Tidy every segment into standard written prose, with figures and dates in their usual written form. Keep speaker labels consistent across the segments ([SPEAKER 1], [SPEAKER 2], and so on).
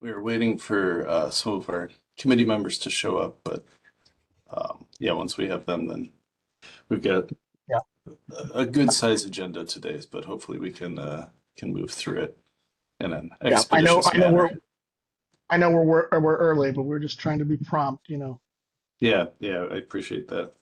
[SPEAKER 1] We are waiting for some of our committee members to show up, but yeah, once we have them, then we've got
[SPEAKER 2] Yeah.
[SPEAKER 1] a good size agenda today, but hopefully we can move through it in an
[SPEAKER 2] Yeah, I know,
[SPEAKER 1] expeditious
[SPEAKER 2] I know
[SPEAKER 1] manner.
[SPEAKER 2] we're early, but we're just trying to be prompt.
[SPEAKER 1] Yeah, yeah, I appreciate that.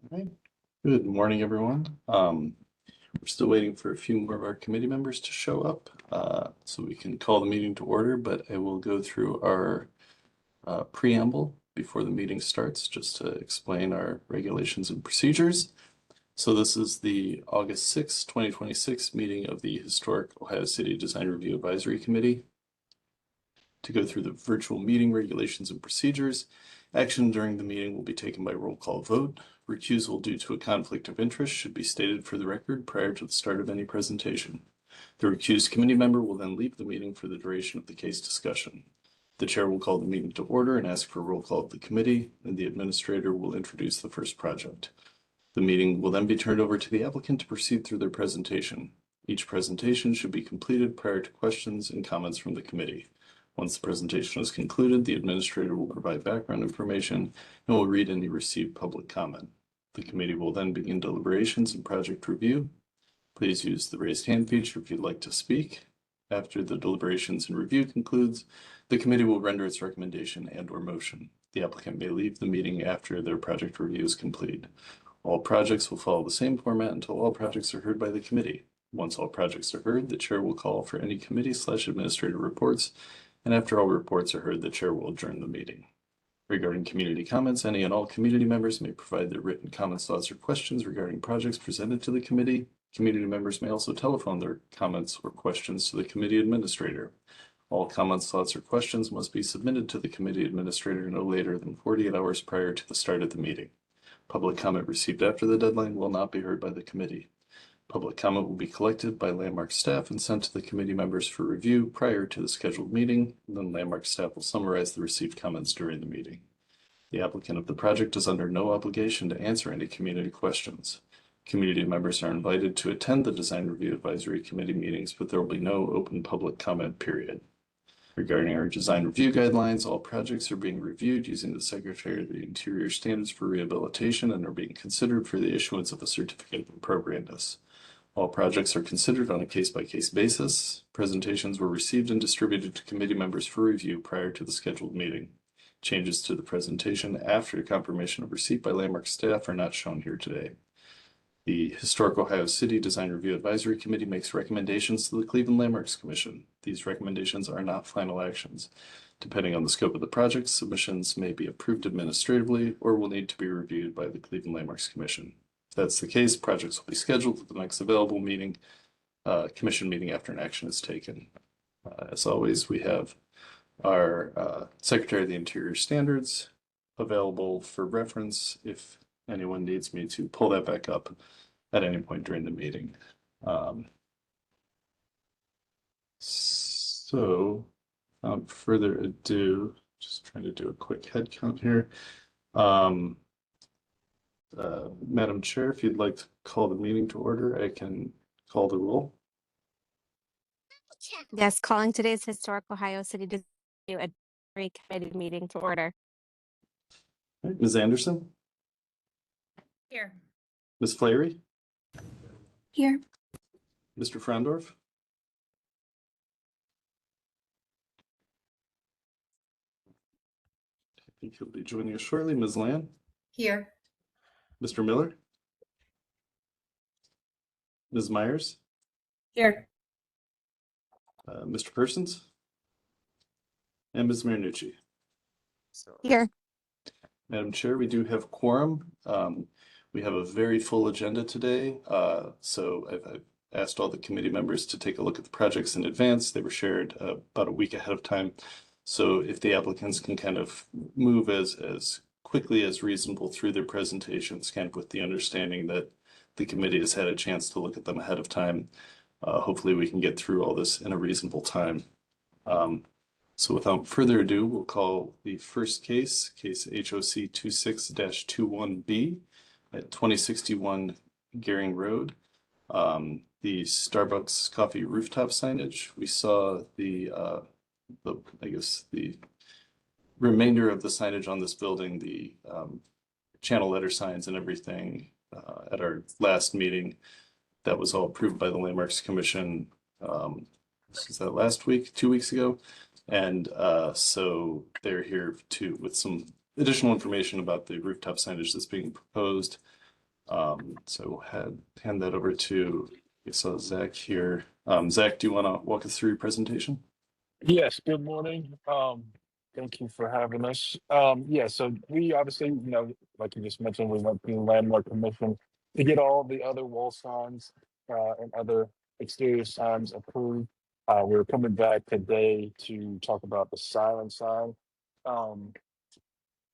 [SPEAKER 1] All right. Good morning, everyone. We're still waiting for a few more of our committee members to show up, so we can call the meeting to order, but I will go through our preamble before the meeting starts, just to explain our regulations and procedures. So this is the August 6th, 2026 meeting of the Historic Ohio City Design Review Advisory Committee. To go through the virtual meeting regulations and procedures, action during the meeting will be taken by roll call vote. Recusal due to a conflict of interest should be stated for the record prior to the start of any presentation. The recused committee member will then leave the meeting for the duration of the case discussion. The chair will call the meeting to order and ask for a roll call of the committee, and the administrator will introduce the first project. The meeting will then be turned over to the applicant to proceed through their presentation. Each presentation should be completed prior to questions and comments from the committee. Once the presentation is concluded, the administrator will provide background information and will read any received public comment. The committee will then begin deliberations and project review. Please use the raised hand feature if you'd like to speak. After the deliberations and review concludes, the committee will render its recommendation and/or motion. The applicant may leave the meeting after their project review is complete. All projects will follow the same format until all projects are heard by the committee. Once all projects are heard, the chair will call for any committee/administrative reports, and after all reports are heard, the chair will adjourn the meeting. Regarding community comments, any and all community members may provide their written comments, thoughts, or questions regarding projects presented to the committee. Community members may also telephone their comments or questions to the committee administrator. All comments, thoughts, or questions must be submitted to the committee administrator no later than 48 hours prior to the start of the meeting. Public comment received after the deadline will not be heard by the committee. Public comment will be collected by Landmark staff and sent to the committee members for review prior to the scheduled meeting. Then Landmark staff will summarize the received comments during the meeting. The applicant of the project is under no obligation to answer any community questions. Community members are invited to attend the Design Review Advisory Committee meetings, but there will be no open public comment period. Regarding our design review guidelines, all projects are being reviewed using the Secretary of the Interior standards for rehabilitation and are being considered for the issuance of a certificate of appropriateness. All projects are considered on a case-by-case basis. Presentations were received and distributed to committee members for review prior to the scheduled meeting. Changes to the presentation after confirmation of receipt by Landmark staff are not shown here today. The Historic Ohio City Design Review Advisory Committee makes recommendations to the Cleveland Landmarks Commission. These recommendations are not final actions. Depending on the scope of the project, submissions may be approved administratively or will need to be reviewed by the Cleveland Landmarks Commission. If that's the case, projects will be scheduled at the next available meeting, commission meeting after an action is taken. As always, we have our Secretary of the Interior standards available for reference if anyone needs me to pull that back up at any point during the meeting. So without further ado, just trying to do a quick head count here. Madam Chair, if you'd like to call the meeting to order, I can call the roll.
[SPEAKER 3] Yes, calling today's Historic Ohio City Design Advisory Committee meeting to order.
[SPEAKER 1] All right, Ms. Anderson,
[SPEAKER 4] Here.
[SPEAKER 1] Ms. Flaherty,
[SPEAKER 3] Here.
[SPEAKER 1] Mr. Frondorf. I think he'll be joining us shortly. Ms. Land,
[SPEAKER 4] Here.
[SPEAKER 1] Mr. Miller, Ms. Myers,
[SPEAKER 4] Here.
[SPEAKER 1] Mr. Persons, and Ms. Marinucci.
[SPEAKER 3] Here.
[SPEAKER 1] Madam Chair, we do have quorum. We have a very full agenda today. So I've asked all the committee members to take a look at the projects in advance. They were shared about a week ahead of time. So if the applicants can kind of move as quickly as reasonable through their presentations, kind of with the understanding that the committee has had a chance to look at them ahead of time, hopefully we can get through all this in a reasonable time. So without further ado, we'll call the first case HOC 26-21B at 2061 Gehring Road. The Starbucks coffee rooftop signage. We saw the I guess the remainder of the signage on this building, the channel letter signs and everything at our last meeting. That was all approved by the Landmarks Commission. Was that last week, 2 weeks ago? And so they're here with some additional information about the rooftop signage that's being proposed. So hand that over to, I saw Zach here. Zach, do you want to walk us through your presentation?
[SPEAKER 5] Yes, good morning. Thank you for having us. Yeah, so we obviously, like you just mentioned, we went through landmark commission to get all the other wall signs and other exterior signs approved. We're coming back today to talk about the siren sign.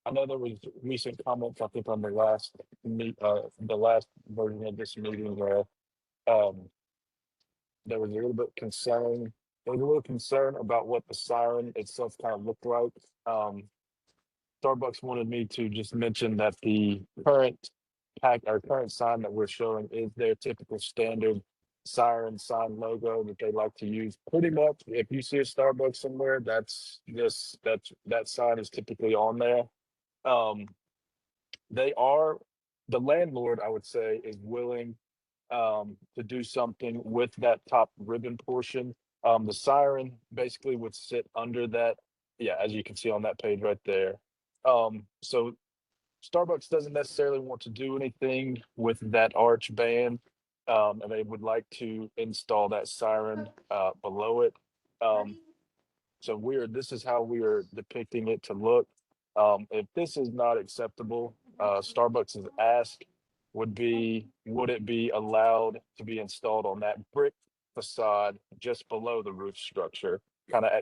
[SPEAKER 5] I know there was recent comments, I think, on the last the last version of this meeting where um, there was a little bit concern. There was a little concern about what the siren itself kind of looked like. Starbucks wanted me to just mention that the current sign that we're showing is their typical standard siren sign logo that they like to use. Pretty much, if you see a Starbucks somewhere, that sign is typically on there. Um, the landlord, I would say, is willing to do something with that top ribbon portion. The siren basically would sit under that. Yeah, as you can see on that page right there. So Starbucks doesn't necessarily want to do anything with that arch band, and they would like to install that siren below it. So this is how we are depicting it to look. If this is not acceptable, Starbucks' ask would it be allowed to be installed on that brick facade just below the roof structure?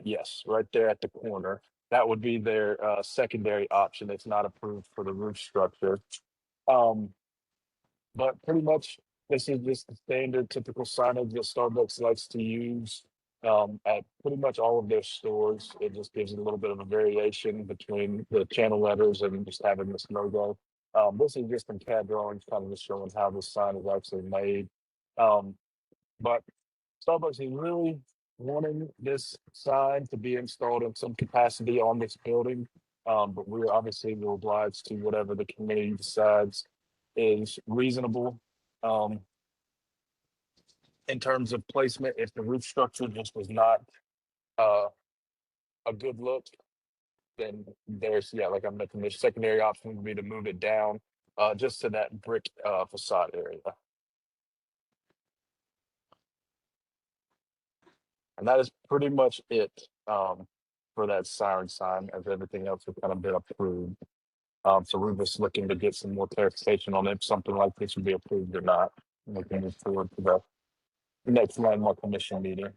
[SPEAKER 5] Yes, right there at the corner. That would be their secondary option. It's not approved for the roof structure. But pretty much this is just the standard typical signage that Starbucks likes to use at pretty much all of their stores. It just gives it a little bit of a variation between the channel letters and just having this logo. This is just some CAD drawings kind of just showing how this sign is actually made. But Starbucks is really wanting this sign to be installed in some capacity on this building. But we're obviously obliged to whatever the committee decides is reasonable. In terms of placement, if the roof structure just was not a good look, then like I mentioned, the secondary option would be to move it down just to that brick facade area. And that is pretty much it for that siren sign, as everything else has kind of been approved. So we're just looking to get some more clarification on if something like this would be approved or not. And we can move forward to the next landmark commission meeting.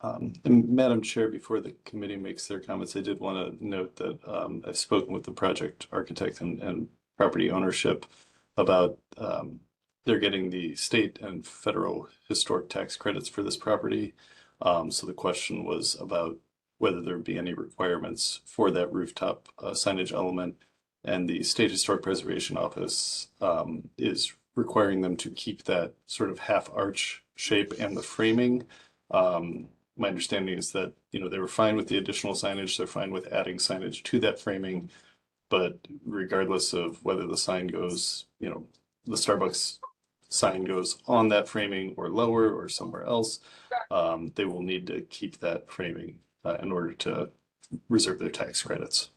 [SPEAKER 1] And Madam Chair, before the committee makes their comments, I did want to note that I've spoken with the project architect and property ownership about they're getting the state and federal historic tax credits for this property. So the question was about whether there'd be any requirements for that rooftop signage element. And the State Historic Preservation Office is requiring them to keep that sort of half arch shape and the framing. My understanding is that, they were fine with the additional signage. They're fine with adding signage to that framing. But regardless of whether the sign goes, the Starbucks sign goes on that framing or lower or somewhere else, they will need to keep that framing in order to reserve their tax credits.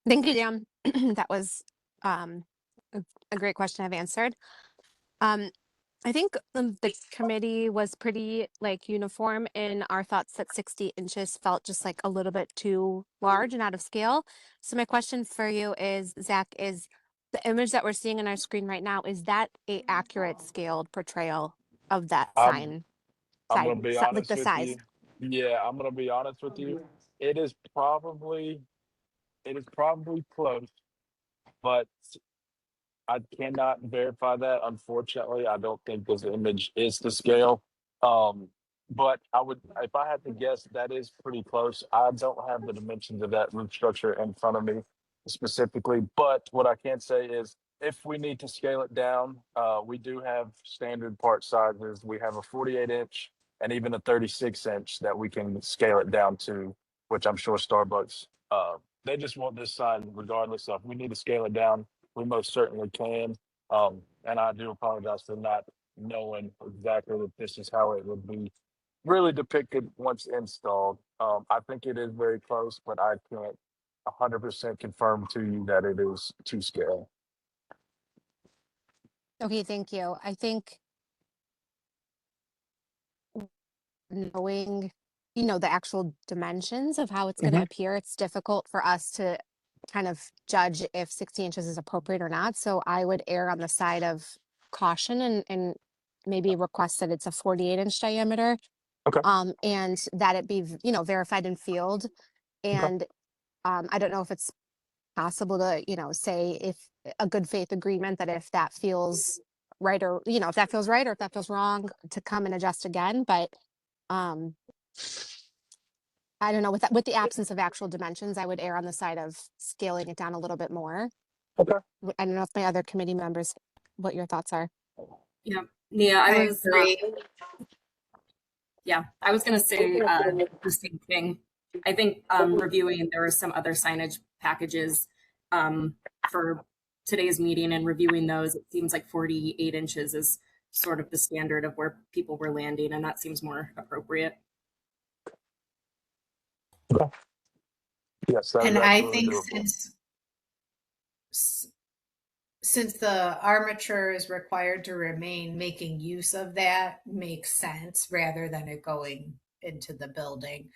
[SPEAKER 3] Thank you, Dan. That was a great question I've answered. I think the committee was pretty uniform in our thoughts that 60 inches felt just like a little bit too large and out of scale. So my question for you is, Zach, is the image that we're seeing on our screen right now, is that a accurate scaled portrayal of that sign?
[SPEAKER 5] I'm gonna be honest
[SPEAKER 3] like the
[SPEAKER 5] with
[SPEAKER 3] size.
[SPEAKER 5] you. Yeah, I'm gonna be honest with you. It is probably close, but I cannot verify that. Unfortunately, I don't think this image is to scale. But if I had to guess, that is pretty close. I don't have the dimensions of that roof structure in front of me specifically, but what I can say is if we need to scale it down, we do have standard part sizes. We have a 48-inch and even a 36-inch that we can scale it down to, which I'm sure Starbucks, they just want this sign regardless of, we need to scale it down. We most certainly can. And I do apologize for not knowing exactly that this is how it would be really depicted once installed. I think it is very close, but I can't 100% confirm to you that it is to scale.
[SPEAKER 3] Okay, thank you. I think knowing, the actual dimensions of how it's going to appear, it's difficult for us to kind of judge if 60 inches is appropriate or not. So I would err on the side of caution and maybe request that it's a 48-inch diameter.
[SPEAKER 5] Okay.
[SPEAKER 3] And that it be, verified in field. And I don't know if it's possible to, say if a good faith agreement that if that feels right or, if that feels right or if that feels wrong to come and adjust again. But I don't know, with the absence of actual dimensions, I would err on the side of scaling it down a little bit more.
[SPEAKER 5] Okay.
[SPEAKER 3] I don't know if my other committee members, what your thoughts are.
[SPEAKER 4] Yeah, Nia,
[SPEAKER 6] I
[SPEAKER 4] I was
[SPEAKER 6] agree.
[SPEAKER 4] yeah, I was gonna say the same thing. I think reviewing, there are some other signage packages for today's meeting, and reviewing those, it seems like 48 inches is sort of the standard of where people were landing, and that seems more appropriate.
[SPEAKER 5] Yes, that is
[SPEAKER 6] And I
[SPEAKER 5] absolutely
[SPEAKER 6] think
[SPEAKER 5] doable.
[SPEAKER 6] since the armature is required to remain, making use of that makes sense rather than it going into the building.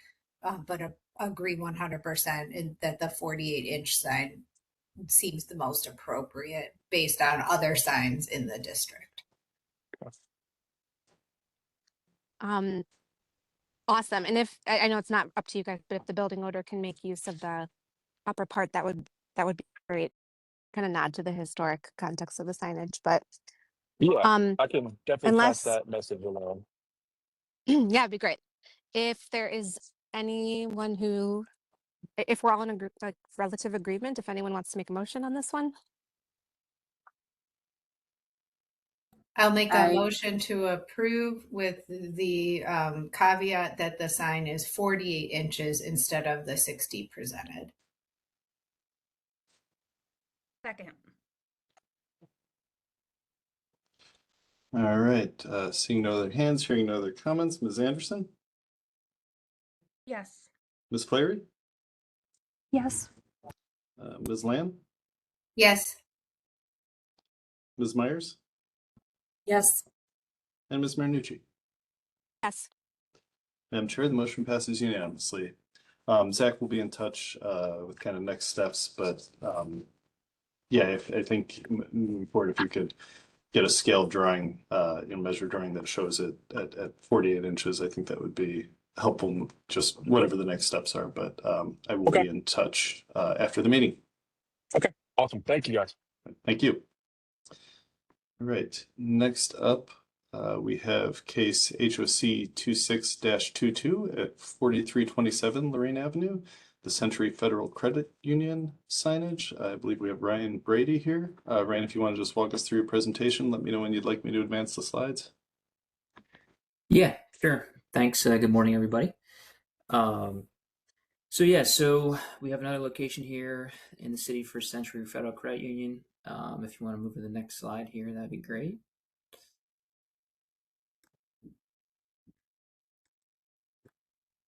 [SPEAKER 6] But agree 100% that the 48-inch sign seems the most appropriate based on other signs in the district.
[SPEAKER 3] Awesome. And if I know it's not up to you guys, but if the building odor can make use of the upper part, that would be great. Kind of nod to the historic context of the signage, but
[SPEAKER 5] Yeah,
[SPEAKER 3] um
[SPEAKER 5] I can definitely
[SPEAKER 3] unless
[SPEAKER 5] pass that message along.
[SPEAKER 3] yeah, it'd be great. If there is anyone who, if we're all in a group, like relative agreement, if anyone wants to make a motion on this one.
[SPEAKER 6] I'll make a
[SPEAKER 4] I-
[SPEAKER 6] motion to approve with the caveat that the sign is 48 inches instead of the 60 presented.
[SPEAKER 4] Second.
[SPEAKER 1] All right, seeing no other hands, hearing no other comments, Ms. Anderson,
[SPEAKER 4] Yes.
[SPEAKER 1] Ms. Clary,
[SPEAKER 3] Yes.
[SPEAKER 1] Ms. Lamb,
[SPEAKER 6] Yes.
[SPEAKER 1] Ms. Myers,
[SPEAKER 4] Yes.
[SPEAKER 1] and Ms. Marinucci.
[SPEAKER 3] Yes.
[SPEAKER 1] Madam Chair, the motion passes unanimously. Zach will be in touch with kind of next steps, but yeah, I think moving forward, if you could get a scale drawing, measure drawing that shows it at 48 inches, I think that would be helpful, just whatever the next steps are. But I will be in touch after the meeting.
[SPEAKER 5] Awesome. Thank you, guys.
[SPEAKER 1] Thank you. All right, next up, we have case HOC 26-22 at 4327 Lorraine Avenue, the Century Federal Credit Union signage. I believe we have Ryan Brady here. Ryan, if you want to just walk us through your presentation, let me know when you'd like me to advance the slides.
[SPEAKER 7] Yeah, sure. Thanks. Good morning, everybody. So we have another location here in the city for Century Federal Credit Union. If you want to move to the next slide here, that'd be great.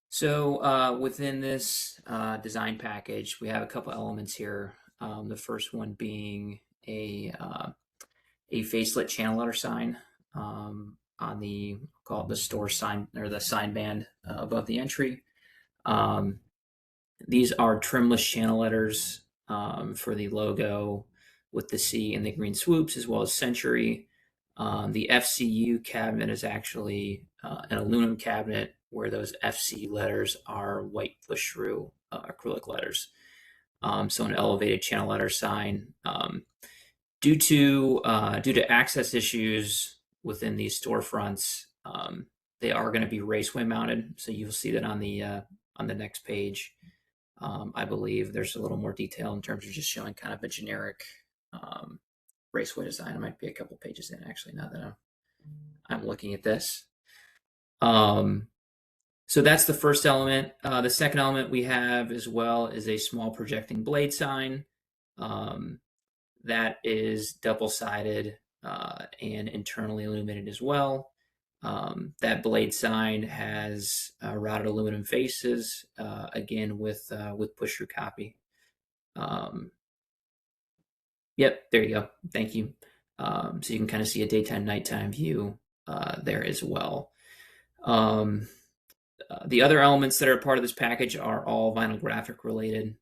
[SPEAKER 7] So within this design package, we have a couple elements here. The first one being a facelit channel letter sign on the, call it the store sign or the sign band above the entry. These are trimless channel letters for the logo with the C and the green swoops, as well as Century. The FCU cabinet is actually an aluminum cabinet where those FC letters are white push-through acrylic letters. So an elevated channel letter sign. Due to access issues within these storefronts, they are going to be raceway mounted. So you'll see that on the next page. I believe there's a little more detail in terms of just showing kind of a generic raceway design. It might be a couple pages in actually now that I'm looking at this. So that's the first element. The second element we have as well is a small projecting blade sign. That is double-sided and internally illuminated as well. That blade sign has routed aluminum faces, again with push-through copy. Yep, there you go. Thank you. So you can kind of see a daytime, nighttime view there as well. The other elements that are part of this package are all vinyl graphic related.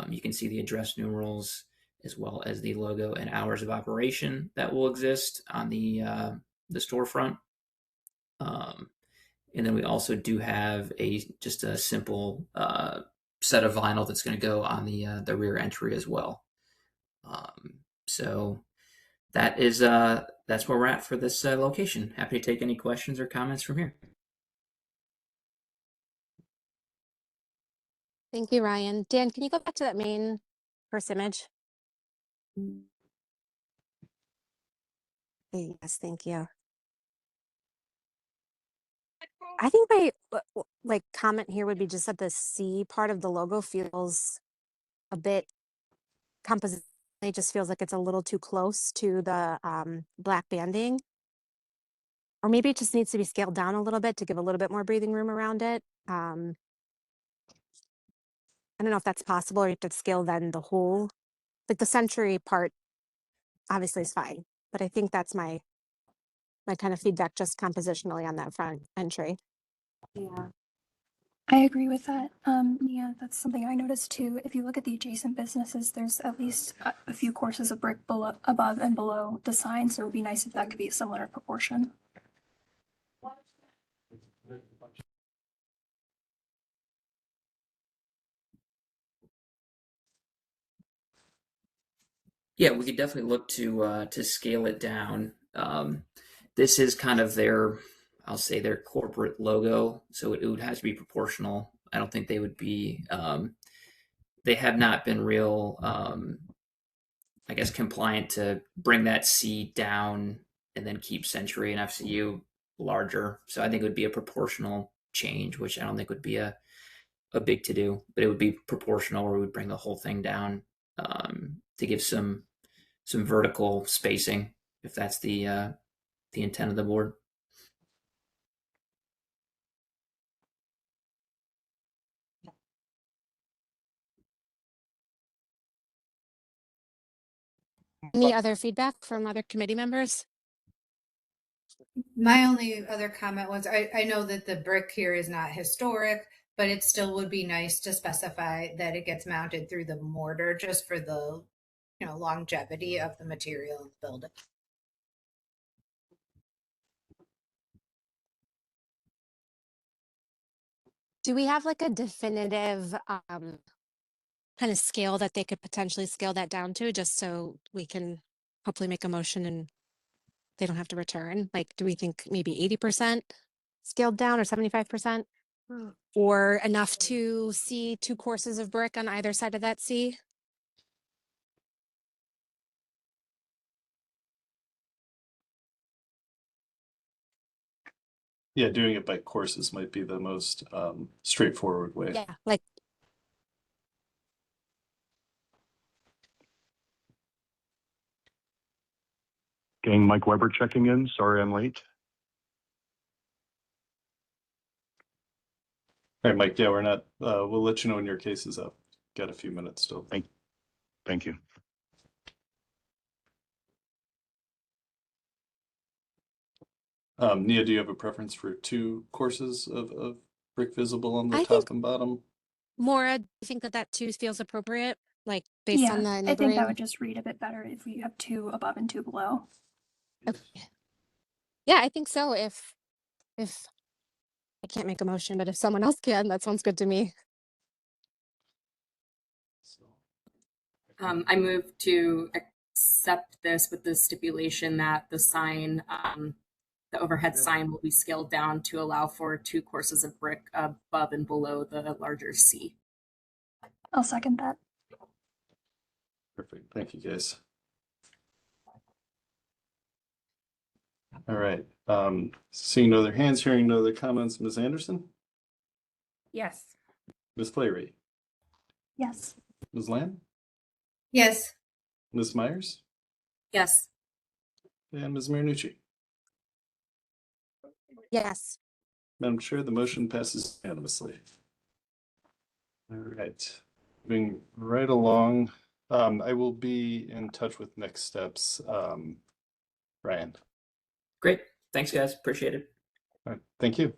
[SPEAKER 7] You can see the address numerals as well as the logo and hours of operation that will exist on the storefront. And then we also do have just a simple set of vinyl that's going to go on the rear entry as well. So that is that's where we're at for this location. Happy to take any questions or comments from here.
[SPEAKER 3] Thank you, Ryan. Dan, can you go back to that main first image? Yes, thank you. I think my like comment here would be just that the C part of the logo feels a bit composite. It just feels like it's a little too close to the black banding. Or maybe it just needs to be scaled down a little bit to give a little bit more breathing room around it. I don't know if that's possible, or you have to scale then the whole, like the Century part obviously is fine, but I think that's my kind of feedback just compositionally on that front entry.
[SPEAKER 8] Yeah. I agree with that. Nia, that's something I noticed too. If you look at the adjacent businesses, there's at least a few courses of brick below, above and below the sign, so it would be nice if that could be a similar proportion.
[SPEAKER 7] Yeah, we could definitely look to scale it down. This is kind of their, I'll say, their corporate logo, so it would have to be proportional. I don't think they would be. They have not been real, I guess, compliant to bring that C down and then keep Century and FCU larger. So I think it would be a proportional change, which I don't think would be a big to do, but it would be proportional, where we would bring the whole thing down to give some vertical spacing, if that's the intent of the board.
[SPEAKER 3] Any other feedback from other committee members?
[SPEAKER 6] My only other comment was I know that the brick here is not historic, but it still would be nice to specify that it gets mounted through the mortar just for the longevity of the material in the building.
[SPEAKER 3] Do we have like a definitive kind of scale that they could potentially scale that down to, just so we can hopefully make a motion and they don't have to return? Like, do we think maybe 80% scaled down, or 75%? Or enough to see 2 courses of brick on either side of that C?
[SPEAKER 1] Yeah, doing it by courses might be the most straightforward way.
[SPEAKER 3] Yeah, like
[SPEAKER 9] Gang, Mike Weber checking in. Sorry I'm late.
[SPEAKER 1] All right, Mike, yeah, we're not, we'll let you know when your case is up. Got a few minutes still.
[SPEAKER 9] Thank you.
[SPEAKER 1] Nia, do you have a preference for 2 courses of brick visible on the
[SPEAKER 3] I
[SPEAKER 1] top
[SPEAKER 3] think-
[SPEAKER 1] and bottom?
[SPEAKER 3] Maura, do you think that 2 feels appropriate? Like based on the
[SPEAKER 8] I think
[SPEAKER 3] neighboring?
[SPEAKER 8] that would just read a bit better if we have 2 above and 2 below.
[SPEAKER 3] Okay. Yeah, I think so. If I can't make a motion, but if someone else can, that sounds good to me.
[SPEAKER 4] I move to accept this with the stipulation that the sign, the overhead sign, will be scaled down to allow for 2 courses of brick above and below the larger C.
[SPEAKER 8] I'll second that.
[SPEAKER 1] Perfect. Thank you, guys. All right. Seeing no other hands, hearing no other comments, Ms. Anderson,
[SPEAKER 10] Yes.
[SPEAKER 1] Ms. Flaherty,
[SPEAKER 8] Yes.
[SPEAKER 1] Ms. Lamb,
[SPEAKER 6] Yes.
[SPEAKER 1] Ms. Myers,
[SPEAKER 4] Yes.
[SPEAKER 1] and Ms. Marinucci.
[SPEAKER 3] Yes.
[SPEAKER 1] Madam Chair, the motion passes unanimously. All right. Moving right along, I will be in touch with next steps. Ryan.
[SPEAKER 7] Great. Thanks, guys. Appreciate it.
[SPEAKER 1] All right, thank you.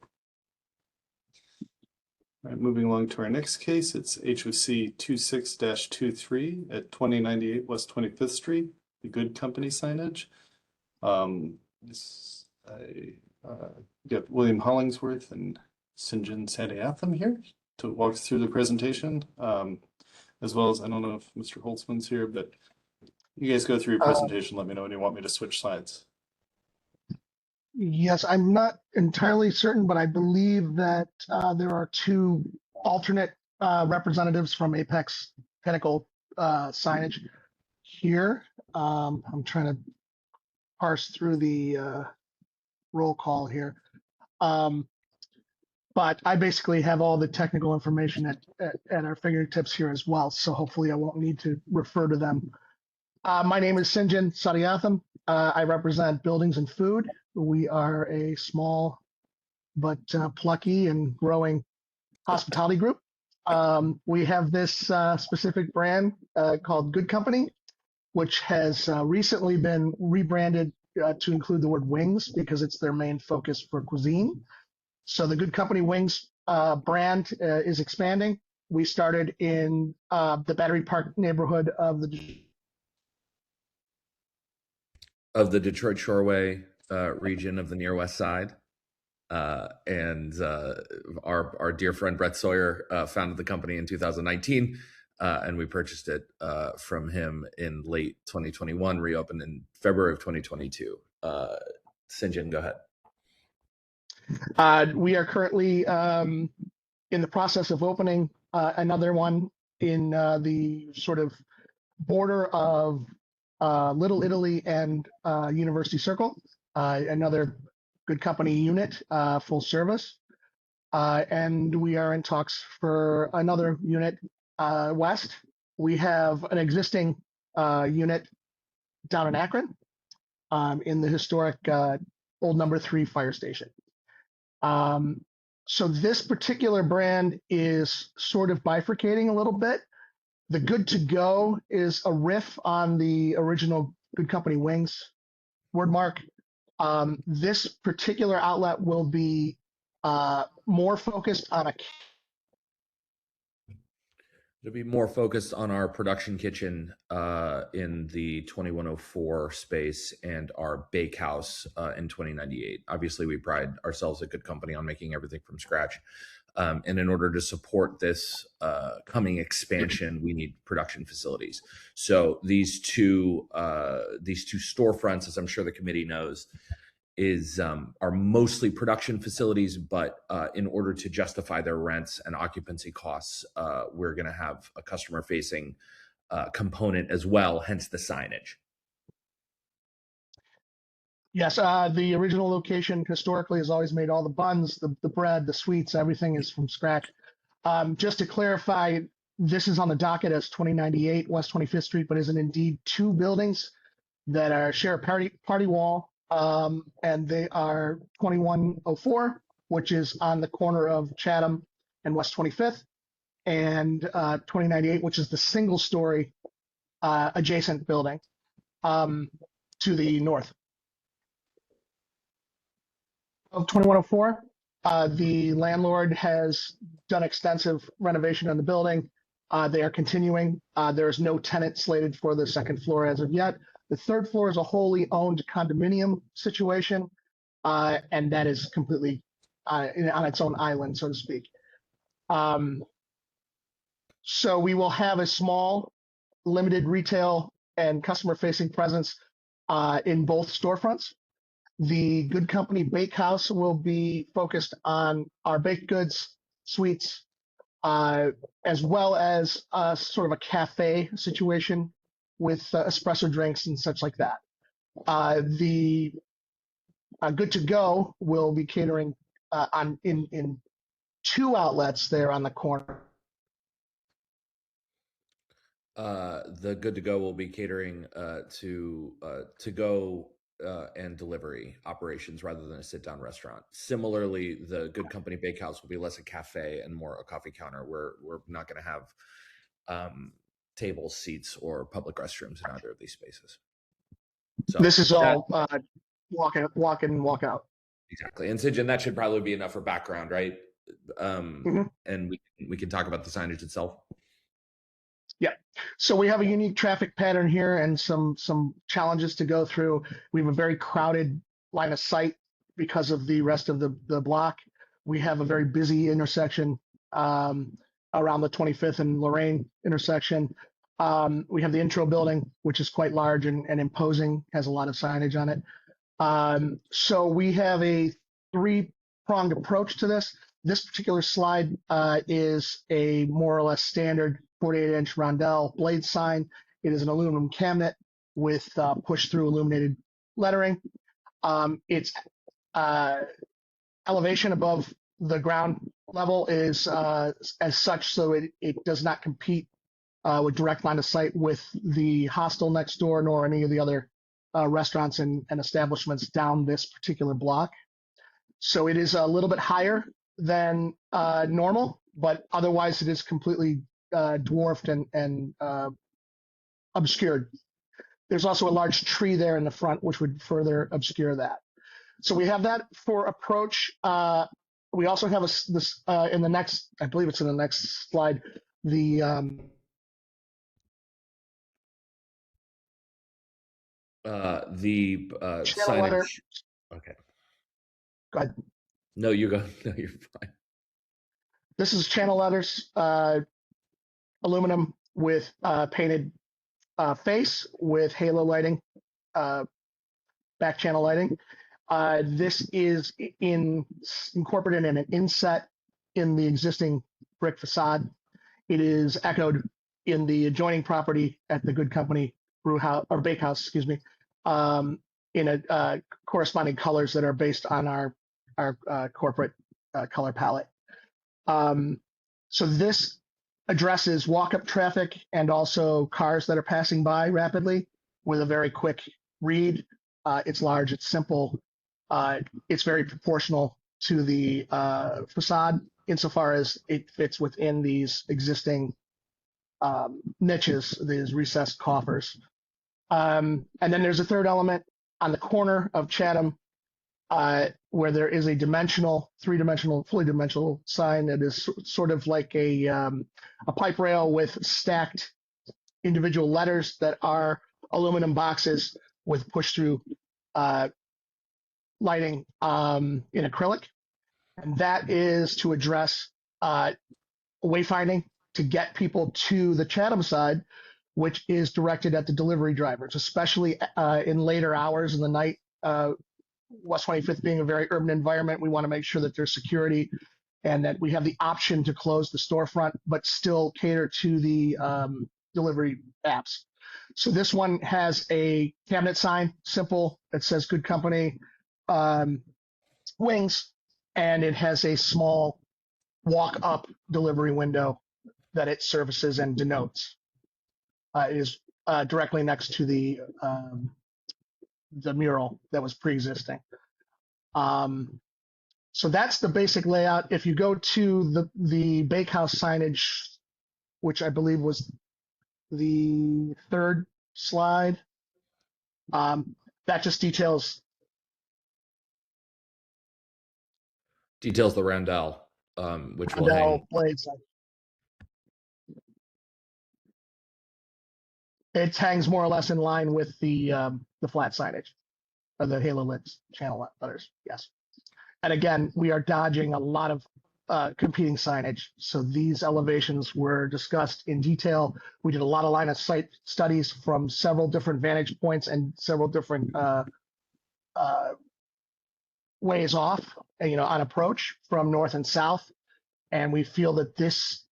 [SPEAKER 1] All right, moving along to our next case, it's HOC 26-23 at 2098 West 25th Street, the Good Company signage. I get William Hollingsworth and St. John Sadiatham here to walk through the presentation, as well as, I don't know if Mr. Holtzman's here, but you guys go through your presentation. Let me know when you want me to switch slides.
[SPEAKER 2] Yes, I'm not entirely certain, but I believe that there are two alternate representatives from Apex Pinnacle signage here. I'm trying to parse through the roll call here. But I basically have all the technical information at our fingertips here as well, so hopefully I won't need to refer to them. My name is St. John Sadiatham. I represent Buildings and Food. We are a small but plucky and growing hospitality group. We have this specific brand called Good Company, which has recently been rebranded to include the word wings because it's their main focus for cuisine. So the Good Company Wings brand is expanding. We started in the Battery Park neighborhood of the
[SPEAKER 11] Detroit Shoreway region of the Near West Side. And our dear friend Brett Sawyer founded the company in 2019, and we purchased it from him in late 2021, reopened in February of 2022. St. John, go ahead.
[SPEAKER 2] We are currently in the process of opening another one in the sort of border of Little Italy and University Circle, another Good Company unit, full service. And we are in talks for another unit west. We have an existing unit down in Akron in the historic old number 3 fire station. So this particular brand is sort of bifurcating a little bit. The Good to Go is a riff on the original Good Company Wings wordmark. This particular outlet will be more focused on
[SPEAKER 11] It'll be more focused on our production kitchen in the 2104 space and our bakehouse in 2098. Obviously, we pride ourselves at Good Company on making everything from scratch. And in order to support this coming expansion, we need production facilities. So these two storefronts, as I'm sure the committee knows, are mostly production facilities, but in order to justify their rents and occupancy costs, we're going to have a customer-facing component as well, hence the signage.
[SPEAKER 2] Yes, the original location historically has always made all the buns, the bread, the sweets, everything is from scratch. Just to clarify, this is on the docket as 2098 West 25th Street, but is indeed 2 buildings that share a party wall. And they are 2104, which is on the corner of Chatham and West 25th, and 2098, which is the single story adjacent building to the north. Of 2104, the landlord has done extensive renovation on the building. They are continuing. There's no tenant slated for the second floor as of yet. The third floor is a wholly owned condominium situation, and that is completely on its own island, so to speak. So we will have a small, limited retail and customer-facing presence in both storefronts. The Good Company Bakehouse will be focused on our baked goods, sweets, as well as sort of a cafe situation with espresso drinks and such like that. The Good to Go will be catering in 2 outlets there on the corner.
[SPEAKER 11] The Good to Go will be catering to go and delivery operations rather than a sit-down restaurant. Similarly, the Good Company Bakehouse will be less a cafe and more a coffee counter. We're not going to have tables, seats, or public restrooms in either of these spaces. So
[SPEAKER 2] This is
[SPEAKER 11] that-
[SPEAKER 2] all walk in, walk out.
[SPEAKER 11] exactly. And Sinjin, that should probably be enough for background, right?
[SPEAKER 2] Mhm.
[SPEAKER 11] And we can talk about the signage itself.
[SPEAKER 2] Yeah. So we have a unique traffic pattern here and some challenges to go through. We have a very crowded line of sight because of the rest of the block. We have a very busy intersection around the 25th and Lorraine intersection. We have the intro building, which is quite large and imposing, has a lot of signage on it. So we have a three-pronged approach to this. This particular slide is a more or less standard 48-inch Rondell blade sign. It is an aluminum cabinet with push-through illuminated lettering. Its elevation above the ground level is as such, so it does not compete with direct line of sight with the hostel next door, nor any of the other restaurants and establishments down this particular block. So it is a little bit higher than normal, but otherwise it is completely dwarfed and obscured. There's also a large tree there in the front, which would further obscure that. So we have that for approach. We also have this in the next, I believe it's in the next slide, the channel letter.
[SPEAKER 11] Signage. Okay.
[SPEAKER 2] Go ahead.
[SPEAKER 11] No, you go. No, you're fine.
[SPEAKER 2] This is channel letters, aluminum with painted face with halo lighting, back channel lighting. This is incorporated in an inset in the existing brick facade. It is echoed in the adjoining property at the Good Company brew house or bakehouse, excuse me, in a corresponding colors that are based on our corporate color palette. So this addresses walk-up traffic and also cars that are passing by rapidly with a very quick read. It's large, it's simple, it's very proportional to the facade insofar as it fits within these existing niches, these recessed coffers. And then there's a third element on the corner of Chatham where there is a three-dimensional, fully dimensional sign that is sort of like a pipe rail with stacked individual letters that are aluminum boxes with push-through lighting in acrylic. And that is to address wayfinding to get people to the Chatham side, which is directed at the delivery drivers, especially in later hours in the night. West 25th being a very urban environment, we want to make sure that there's security and that we have the option to close the storefront, but still cater to the delivery apps. So this one has a cabinet sign, simple, that says Good Company Wings, and it has a small walk-up delivery window that it services and denotes. It is directly next to the mural that was pre-existing. So that's the basic layout. If you go to the bakehouse signage, which I believe was the third slide, that just details
[SPEAKER 11] the Rondell, which will hang.
[SPEAKER 2] Blades. It hangs more or less in line with the flat signage, or the halo lit channel letters. Yes. And again, we are dodging a lot of competing signage. So these elevations were discussed in detail. We did a lot of line of sight studies from several different vantage points and several different ways off, on approach from north and south. And we feel that this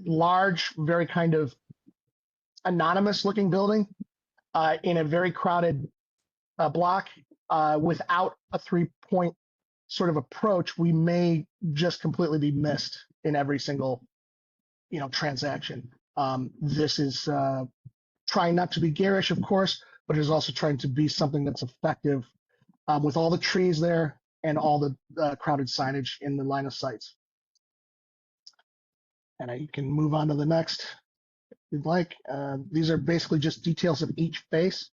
[SPEAKER 2] large, very kind of anonymous looking building in a very crowded block without a 3-point sort of approach, we may just completely be missed in every single transaction. This is trying not to be garish, of course, but it is also trying to be something that's effective with all the trees there and all the crowded signage in the line of sights. And you can move on to the next. you'd like. These are basically just details of each face.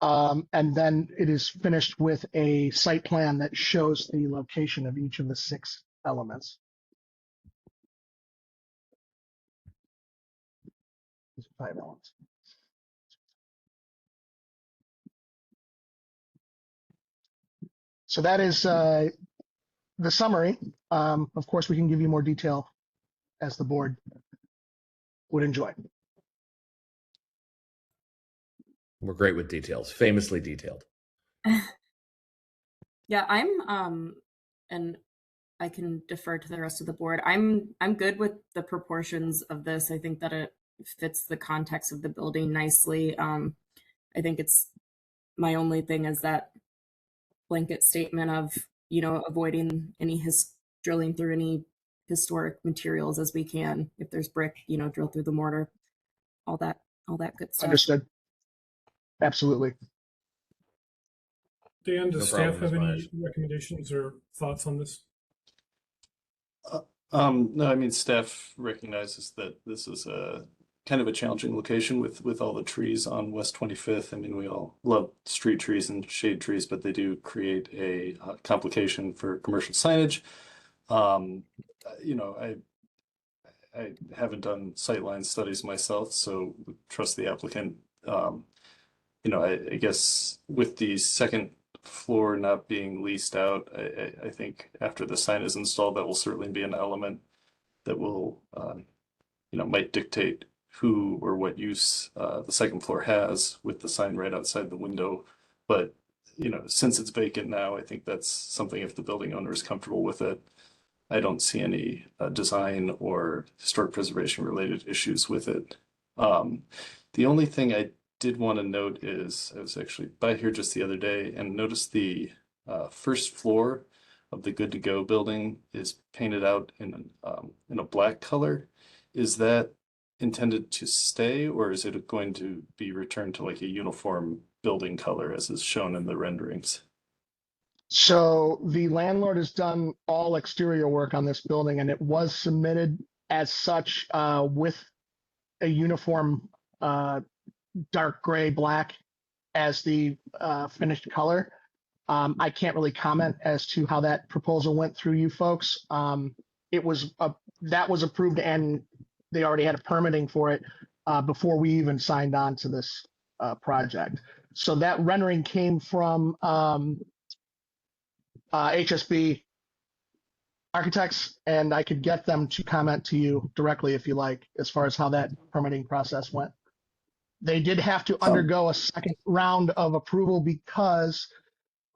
[SPEAKER 2] And then it is finished with a site plan that shows the location of each of the 6 elements. There's 5 elements. So that is the summary. Of course, we can give you more detail as the board would enjoy.
[SPEAKER 11] We're great with details, famously detailed.
[SPEAKER 4] Yeah, I'm and I can defer to the rest of the board. I'm good with the proportions of this. I think that it fits the context of the building nicely. I think it's my only thing is that blanket statement of, you know, avoiding any drilling through any historic materials as we can. If there's brick, you know, drill through the mortar, all that good stuff.
[SPEAKER 2] Understood. Absolutely.
[SPEAKER 12] Dan, does
[SPEAKER 11] No
[SPEAKER 12] staff
[SPEAKER 11] problem,
[SPEAKER 12] have
[SPEAKER 11] Ms.
[SPEAKER 12] any
[SPEAKER 11] Myers.
[SPEAKER 12] recommendations or thoughts on this?
[SPEAKER 1] No, I mean, staff recognizes that this is a kind of a challenging location with all the trees on West 25th. I mean, we all love street trees and shade trees, but they do create a complication for commercial signage. You know, I haven't done sightline studies myself, so trust the applicant. You know, I guess with the second floor not being leased out, I think after the sign is installed, that will certainly be an element that will, you know, might dictate who or what use the second floor has with the sign right outside the window. But, you know, since it's vacant now, I think that's something if the building owner is comfortable with it. I don't see any design or historic preservation related issues with it. The only thing I did want to note is I was actually by here just the other day and noticed the first floor of the Good to Go building is painted out in a black color. Is that intended to stay, or is it going to be returned to like a uniform building color as is shown in the renderings?
[SPEAKER 2] So the landlord has done all exterior work on this building, and it was submitted as such with a uniform dark gray black as the finished color. I can't really comment as to how that proposal went through you folks. It was that was approved, and they already had a permitting for it before we even signed on to this project. So that rendering came from HSB Architects, and I could get them to comment to you directly if you like, as far as how that permitting process went. They did have to undergo a second round of approval because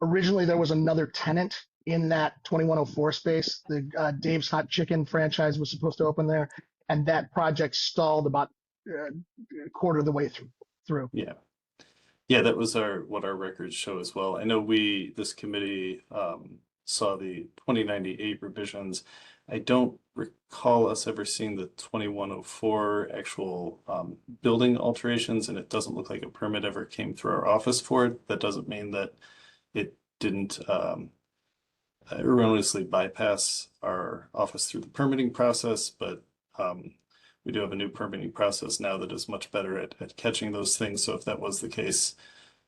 [SPEAKER 2] originally there was another tenant in that 2104 space. The Dave's Hot Chicken franchise was supposed to open there, and that project stalled about a quarter of the way through.
[SPEAKER 1] Yeah. Yeah, that was what our records show as well. I know this committee saw the 2098 revisions. I don't recall us ever seeing the 2104 actual building alterations, and it doesn't look like a permit ever came through our office for it. That doesn't mean that it didn't erroneously bypass our office through the permitting process, but we do have a new permitting process now that is much better at catching those things. So if that was the case,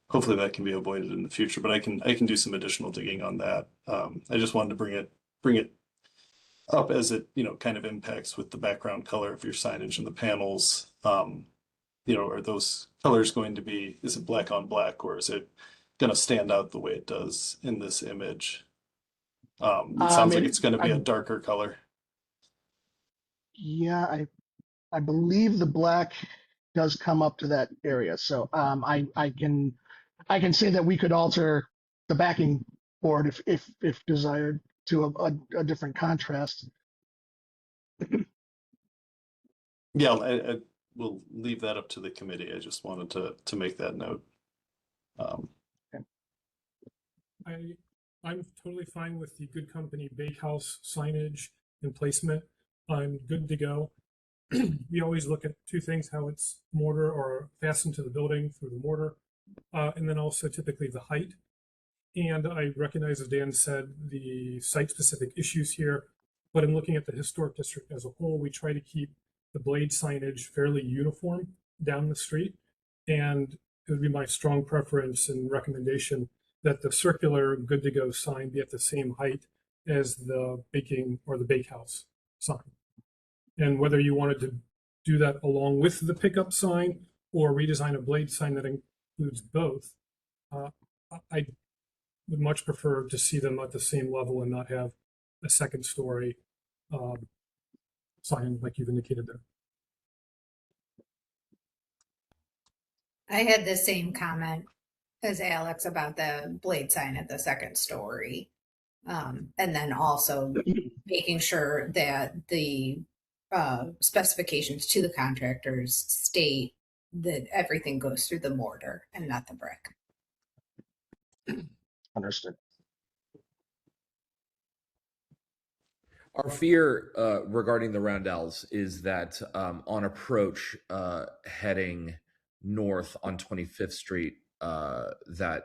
[SPEAKER 1] hopefully that can be avoided in the future. But I can do some additional digging on that. I just wanted to bring it up as it, you know, kind of impacts with the background color of your signage and the panels. You know, are those colors going to be, is it black on black, or is it going to stand out the way it does in this image? It sounds like it's going to be a darker color.
[SPEAKER 2] Yeah, I believe the black does come up to that area. So I can say that we could alter the backing board if desired to a different contrast.
[SPEAKER 1] Yeah, I will leave that up to the committee. I just wanted to make that note.
[SPEAKER 12] I'm totally fine with the Good Company Bakehouse signage and placement. I'm good to go. We always look at two things: how it's mortar or fastened to the building through the mortar, and then also typically the height. And I recognize, as Dan said, the site-specific issues here, but in looking at the historic district as a whole, we try to keep the blade signage fairly uniform down the street. And it would be my strong preference and recommendation that the circular good to go sign be at the same height as the baking or the bakehouse sign. And whether you wanted to do that along with the pickup sign or redesign a blade sign that includes both, I would much prefer to see them at the same level and not have a second story sign like you've indicated there.
[SPEAKER 6] I had the same comment as Alex about the blade sign at the second story. And then also making sure that the specifications to the contractors state that everything goes through the mortar and not the brick.
[SPEAKER 2] Understood.
[SPEAKER 11] Our fear regarding the roundels is that on approach heading north on 25th Street, that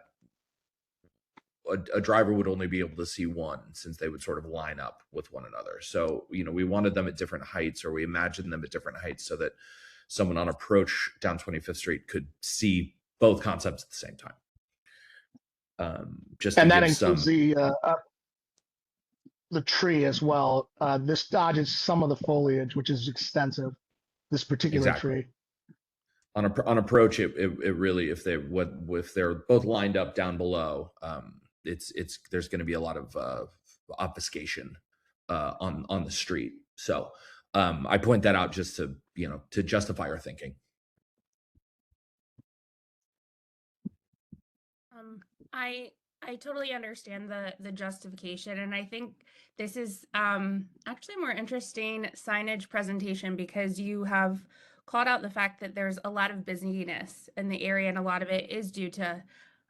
[SPEAKER 11] a driver would only be able to see one, since they would sort of line up with one another. So, we wanted them at different heights, or we imagined them at different heights, so that someone on approach down 25th Street could see both concepts at the same time. Just
[SPEAKER 2] And
[SPEAKER 11] to
[SPEAKER 2] that
[SPEAKER 11] give
[SPEAKER 2] includes
[SPEAKER 11] some,
[SPEAKER 2] the tree as well. This dodges some of the foliage, which is extensive. This particular
[SPEAKER 11] Exactly.
[SPEAKER 2] tree.
[SPEAKER 11] on approach, it really, if they're both lined up down below, there's going to be a lot of obfuscation on the street. So I point that out just to to justify our thinking.
[SPEAKER 10] I totally understand the justification, and I think this is actually a more interesting signage presentation because you have called out the fact that there's a lot of busyness in the area, and a lot of it is due to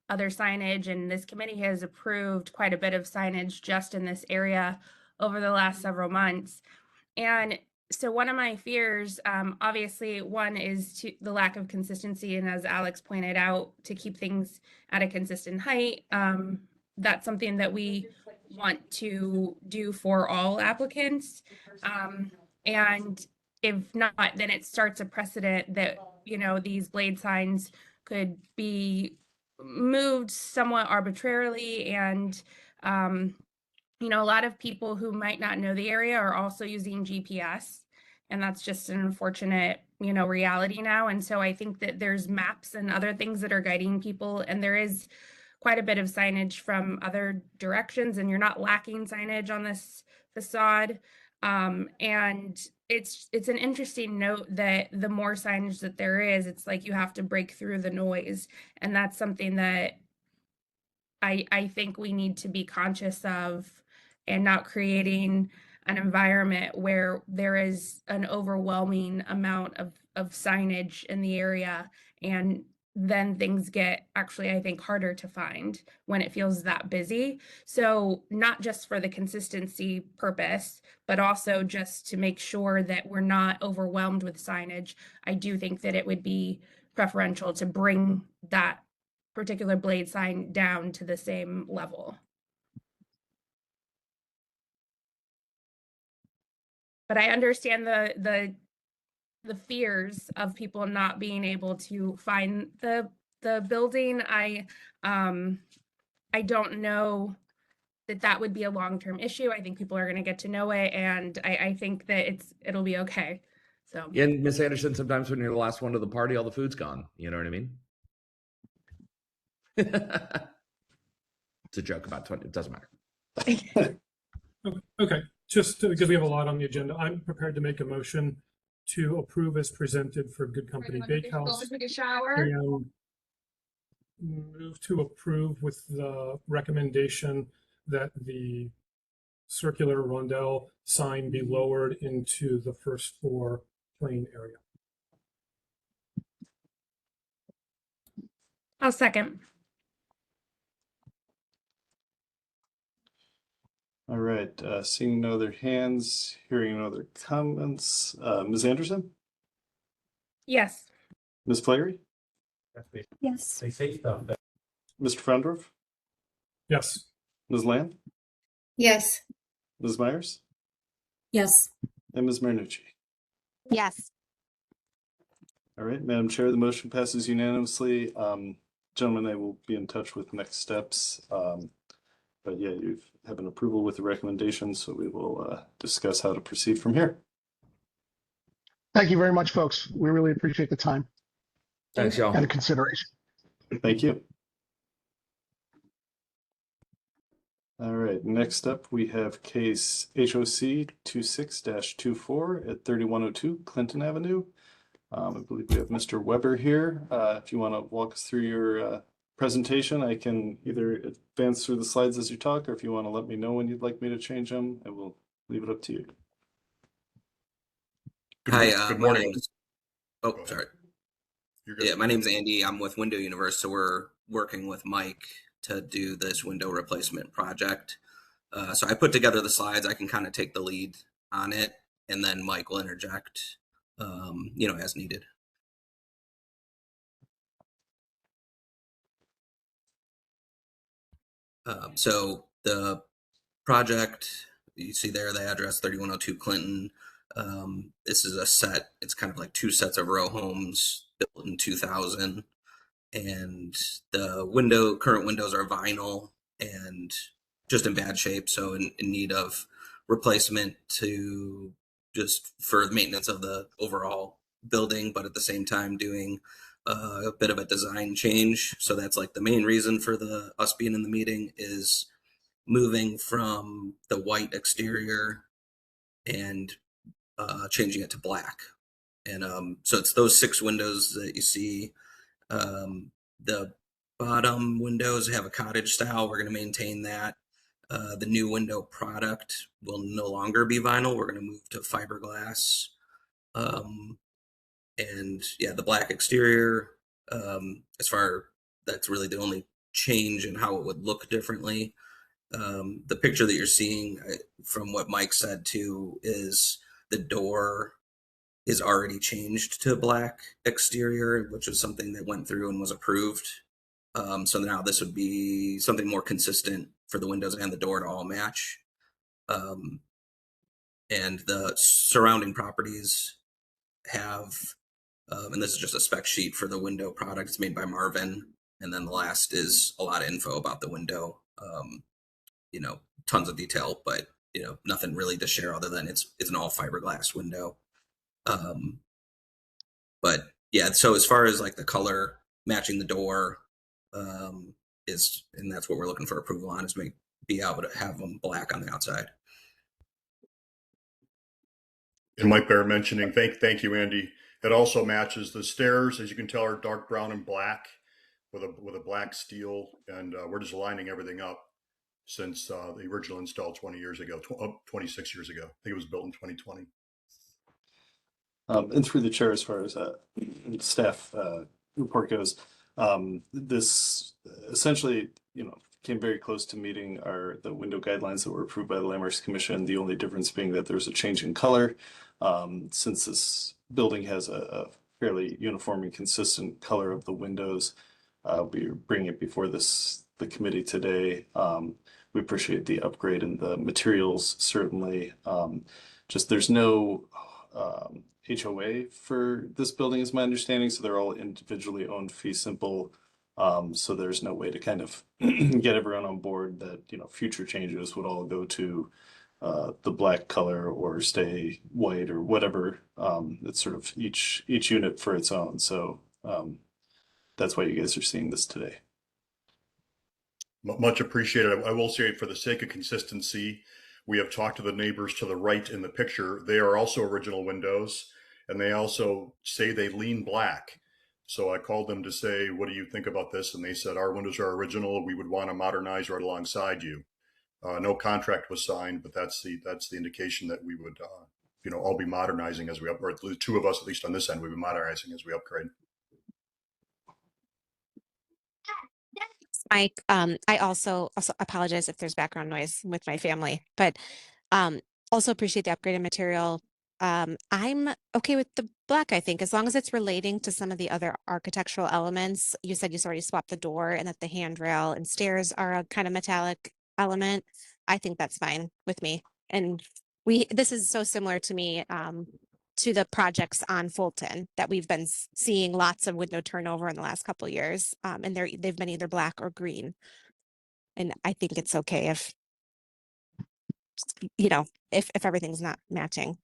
[SPEAKER 10] other signage, and this committee has approved quite a bit of signage just in this area over the last several months. And so one of my fears, obviously, one is the lack of consistency, and as Alex pointed out, to keep things at a consistent height. That's something that we want to do for all applicants. And if not, then it starts a precedent that, these blade signs could be moved somewhat arbitrarily. And, a lot of people who might not know the area are also using GPS. And that's just an unfortunate, reality now. And so I think that there's maps and other things that are guiding people. And there is quite a bit of signage from other directions, and you're not lacking signage on this facade. And it's an interesting note that the more signage that there is, it's like you have to break through the noise. And that's something that I think we need to be conscious of, and not creating an environment where there is an overwhelming amount of signage in the area, and then things get actually, I think, harder to find when it feels that busy. So not just for the consistency purpose, but also just to make sure that we're not overwhelmed with signage. I do think that it would be preferential to bring that particular blade sign down to the same level. But I understand the fears of people not being able to find the building. I don't know that would be a long-term issue. I think people are going to get to know it, and I think that it'll be okay. So,
[SPEAKER 11] And Miss Anderson, sometimes when you're the last one to the party, all the food's gone. You know what I mean? It's a joke about 20. It doesn't matter.
[SPEAKER 12] Okay, just because we have a lot on the agenda, I'm prepared to make a motion to approve as presented for Good Company Bakehouse. And move to approve with the recommendation that the circular rondel sign be lowered into the first floor plain area.
[SPEAKER 10] I'll second.
[SPEAKER 1] All right, seeing no other hands, hearing no other comments, Ms. Anderson,
[SPEAKER 10] Yes.
[SPEAKER 1] Ms. Flaherty,
[SPEAKER 8] Yes.
[SPEAKER 1] Mr. Frondorf,
[SPEAKER 12] Yes.
[SPEAKER 1] Ms. Land,
[SPEAKER 6] Yes.
[SPEAKER 1] Ms. Myers,
[SPEAKER 4] Yes.
[SPEAKER 1] and Ms. Marinucci.
[SPEAKER 3] Yes.
[SPEAKER 1] All right, Madam Chair, the motion passes unanimously. Gentlemen, I will be in touch with next steps. But yeah, you have an approval with the recommendation, so we will discuss how to proceed from here.
[SPEAKER 2] Thank you very much, folks. We really appreciate the time
[SPEAKER 11] Thanks, y'all.
[SPEAKER 2] and the consideration.
[SPEAKER 1] Thank you. All right, next up, we have case HOC 26-24 at 3102 Clinton Avenue. I believe we have Mr. Weber here. If you want to walk us through your presentation, I can either advance through the slides as you talk, or if you want to let me know when you'd like me to change them, I will leave it up to you.
[SPEAKER 13] Hi,
[SPEAKER 9] Good
[SPEAKER 13] my
[SPEAKER 9] morning.
[SPEAKER 13] name's, oh, sorry. Yeah, my name's Andy. I'm with Window Universe, so we're working with Mike to do this window replacement project. So I put together the slides. I can kind of take the lead on it, and then Mike will interject, as needed. So the project, you see there, the address 3102 Clinton. This is a set, it's kind of like two sets of row homes built in 2000. And the current windows are vinyl and just in bad shape. So in need of replacement to just for maintenance of the overall building, but at the same time doing a bit of a design change. So that's like the main reason for us being in the meeting is moving from the white exterior and changing it to black. And so it's those 6 windows that you see. The bottom windows have a cottage style. We're going to maintain that. The new window product will no longer be vinyl. We're going to move to fiberglass. And yeah, the black exterior, that's really the only change in how it would look differently. The picture that you're seeing from what Mike said too is the door is already changed to black exterior, which is something that went through and was approved. So now this would be something more consistent for the windows and the door to all match. And the surrounding properties have, and this is just a spec sheet for the window product. It's made by Marvin. And then the last is a lot of info about the window. Tons of detail, but nothing really to share other than it's an all fiberglass window. But yeah, so as far as like the color matching the door, and that's what we're looking for approval on, is be able to have them black on the outside.
[SPEAKER 9] And Mike Bear mentioning, thank you, Andy. It also matches the stairs, as you can tell, are dark brown and black with a black steel, and we're just lining everything up since the original install 26 years ago. I think it was built in 2020.
[SPEAKER 1] And through the chair, as far as staff report goes, this essentially, came very close to meeting the window guidelines that were approved by the Landmarks Commission. The only difference being that there's a change in color. Since this building has a fairly uniform and consistent color of the windows, we're bringing it before the committee today. We appreciate the upgrade in the materials, certainly. Just there's no HOA for this building, is my understanding. So they're all individually owned fee simple. So there's no way to kind of get everyone on board that, future changes would all go to the black color or stay white or whatever. It's sort of each unit for its own. So that's why you guys are seeing this today.
[SPEAKER 9] Much appreciated. I will say, for the sake of consistency, we have talked to the neighbors to the right in the picture. They are also original windows, and they also say they lean black. So I called them to say, what do you think about this? And they said, our windows are original. We would want to modernize right alongside you. No contract was signed, but that's the indication that we would, all be modernizing as we upgrade. The 2 of us, at least on this end, we'll be modernizing as we upgrade.
[SPEAKER 3] Mike, I also apologize if there's background noise with my family, but also appreciate the upgraded material. I'm okay with the black, I think, as long as it's relating to some of the other architectural elements. You said you already swapped the door and that the handrail and stairs are a kind of metallic element. I think that's fine with me. And this is so similar to me to the projects on Fulton that we've been seeing lots of window turnover in the last couple of years. And they've been either black or green. And I think it's okay if, you know, if everything's not matching.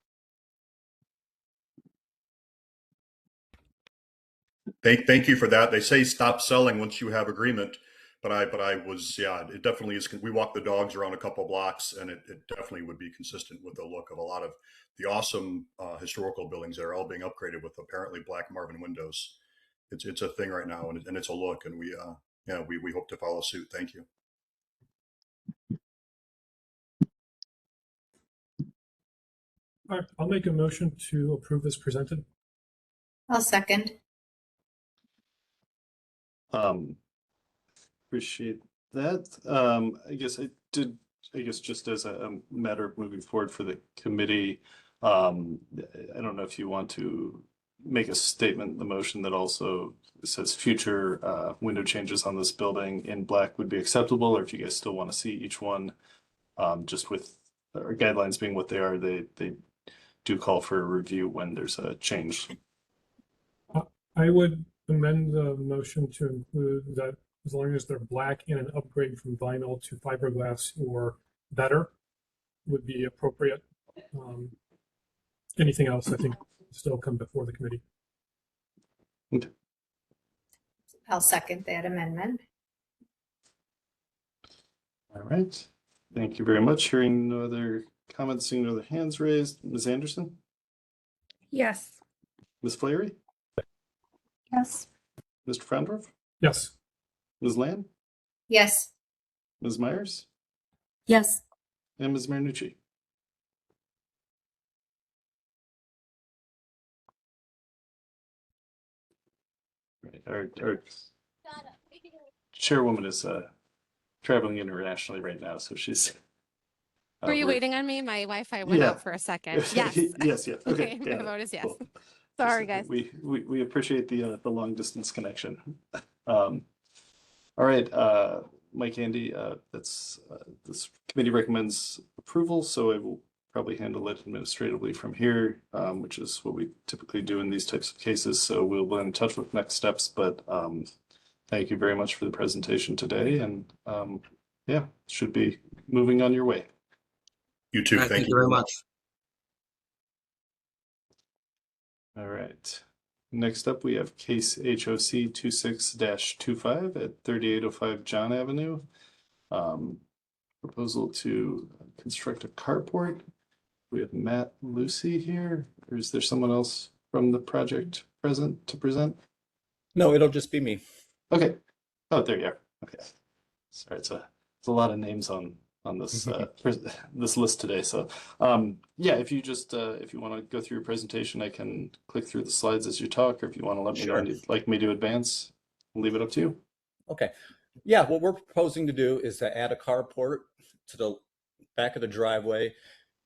[SPEAKER 9] Thank you for that. They say stop selling once you have agreement, but I was, yeah, it definitely is. We walked the dogs around a couple blocks, and it definitely would be consistent with the look of a lot of the awesome historical buildings that are all being upgraded with apparently black Marvin windows. It's a thing right now, and it's a look, and we hope to follow suit. Thank you.
[SPEAKER 12] All right, I'll make a motion to approve as presented.
[SPEAKER 6] I'll second.
[SPEAKER 1] Appreciate that. I guess just as a matter of moving forward for the committee, I don't know if you want to make a statement in the motion that also says future window changes on this building in black would be acceptable, or if you guys still want to see each one, just with our guidelines being what they are, they do call for a review when there's a change.
[SPEAKER 12] I would amend the motion to include that as long as they're black and an upgrade from vinyl to fiberglass or better would be appropriate. Anything else, I think, still come before the committee.
[SPEAKER 1] Okay.
[SPEAKER 6] I'll second that amendment.
[SPEAKER 1] All right. Thank you very much. Hearing no other comments, seeing no other hands raised. Ms. Anderson?
[SPEAKER 10] Yes.
[SPEAKER 1] Ms. Flaherty?
[SPEAKER 8] Yes.
[SPEAKER 1] Mr. Frandorf?
[SPEAKER 12] Yes.
[SPEAKER 1] Ms. Land?
[SPEAKER 6] Yes.
[SPEAKER 1] Ms. Myers?
[SPEAKER 4] Yes.
[SPEAKER 1] And Ms. Marinucci? Right. Our chairwoman is traveling internationally right now, so she's.
[SPEAKER 3] Were you
[SPEAKER 1] we're-
[SPEAKER 3] waiting on me? My Wi-Fi went out for a second. Yes.
[SPEAKER 1] Yes. Okay.
[SPEAKER 3] My
[SPEAKER 1] yeah.
[SPEAKER 3] vote is yes.
[SPEAKER 1] Cool.
[SPEAKER 3] Sorry, guys.
[SPEAKER 1] We appreciate the long distance connection. All right, Mike, Andy, this committee recommends approval, so I will probably handle it administratively from here, which is what we typically do in these types of cases. So we'll be in touch with next steps, but thank you very much for the presentation today, and yeah, should be moving on your way.
[SPEAKER 9] You too.
[SPEAKER 13] All right,
[SPEAKER 9] Thank you very much.
[SPEAKER 1] All right. Next up, we have case HOC 26-25 at 3805 John Avenue. Proposal to construct a carport. We have Matt Lucy here, or is there someone else from the project present to present?
[SPEAKER 14] No, it'll just be me.
[SPEAKER 1] Okay. Oh, there you are. Okay. Sorry, it's a lot of names on this this list today. So yeah, if you just if you want to go through your presentation, I can click through the slides as you talk, or if you want to let me know you'd like me to advance, I'll leave it up to you.
[SPEAKER 14] Okay. Yeah, what we're proposing to do is to add a carport to the back of the driveway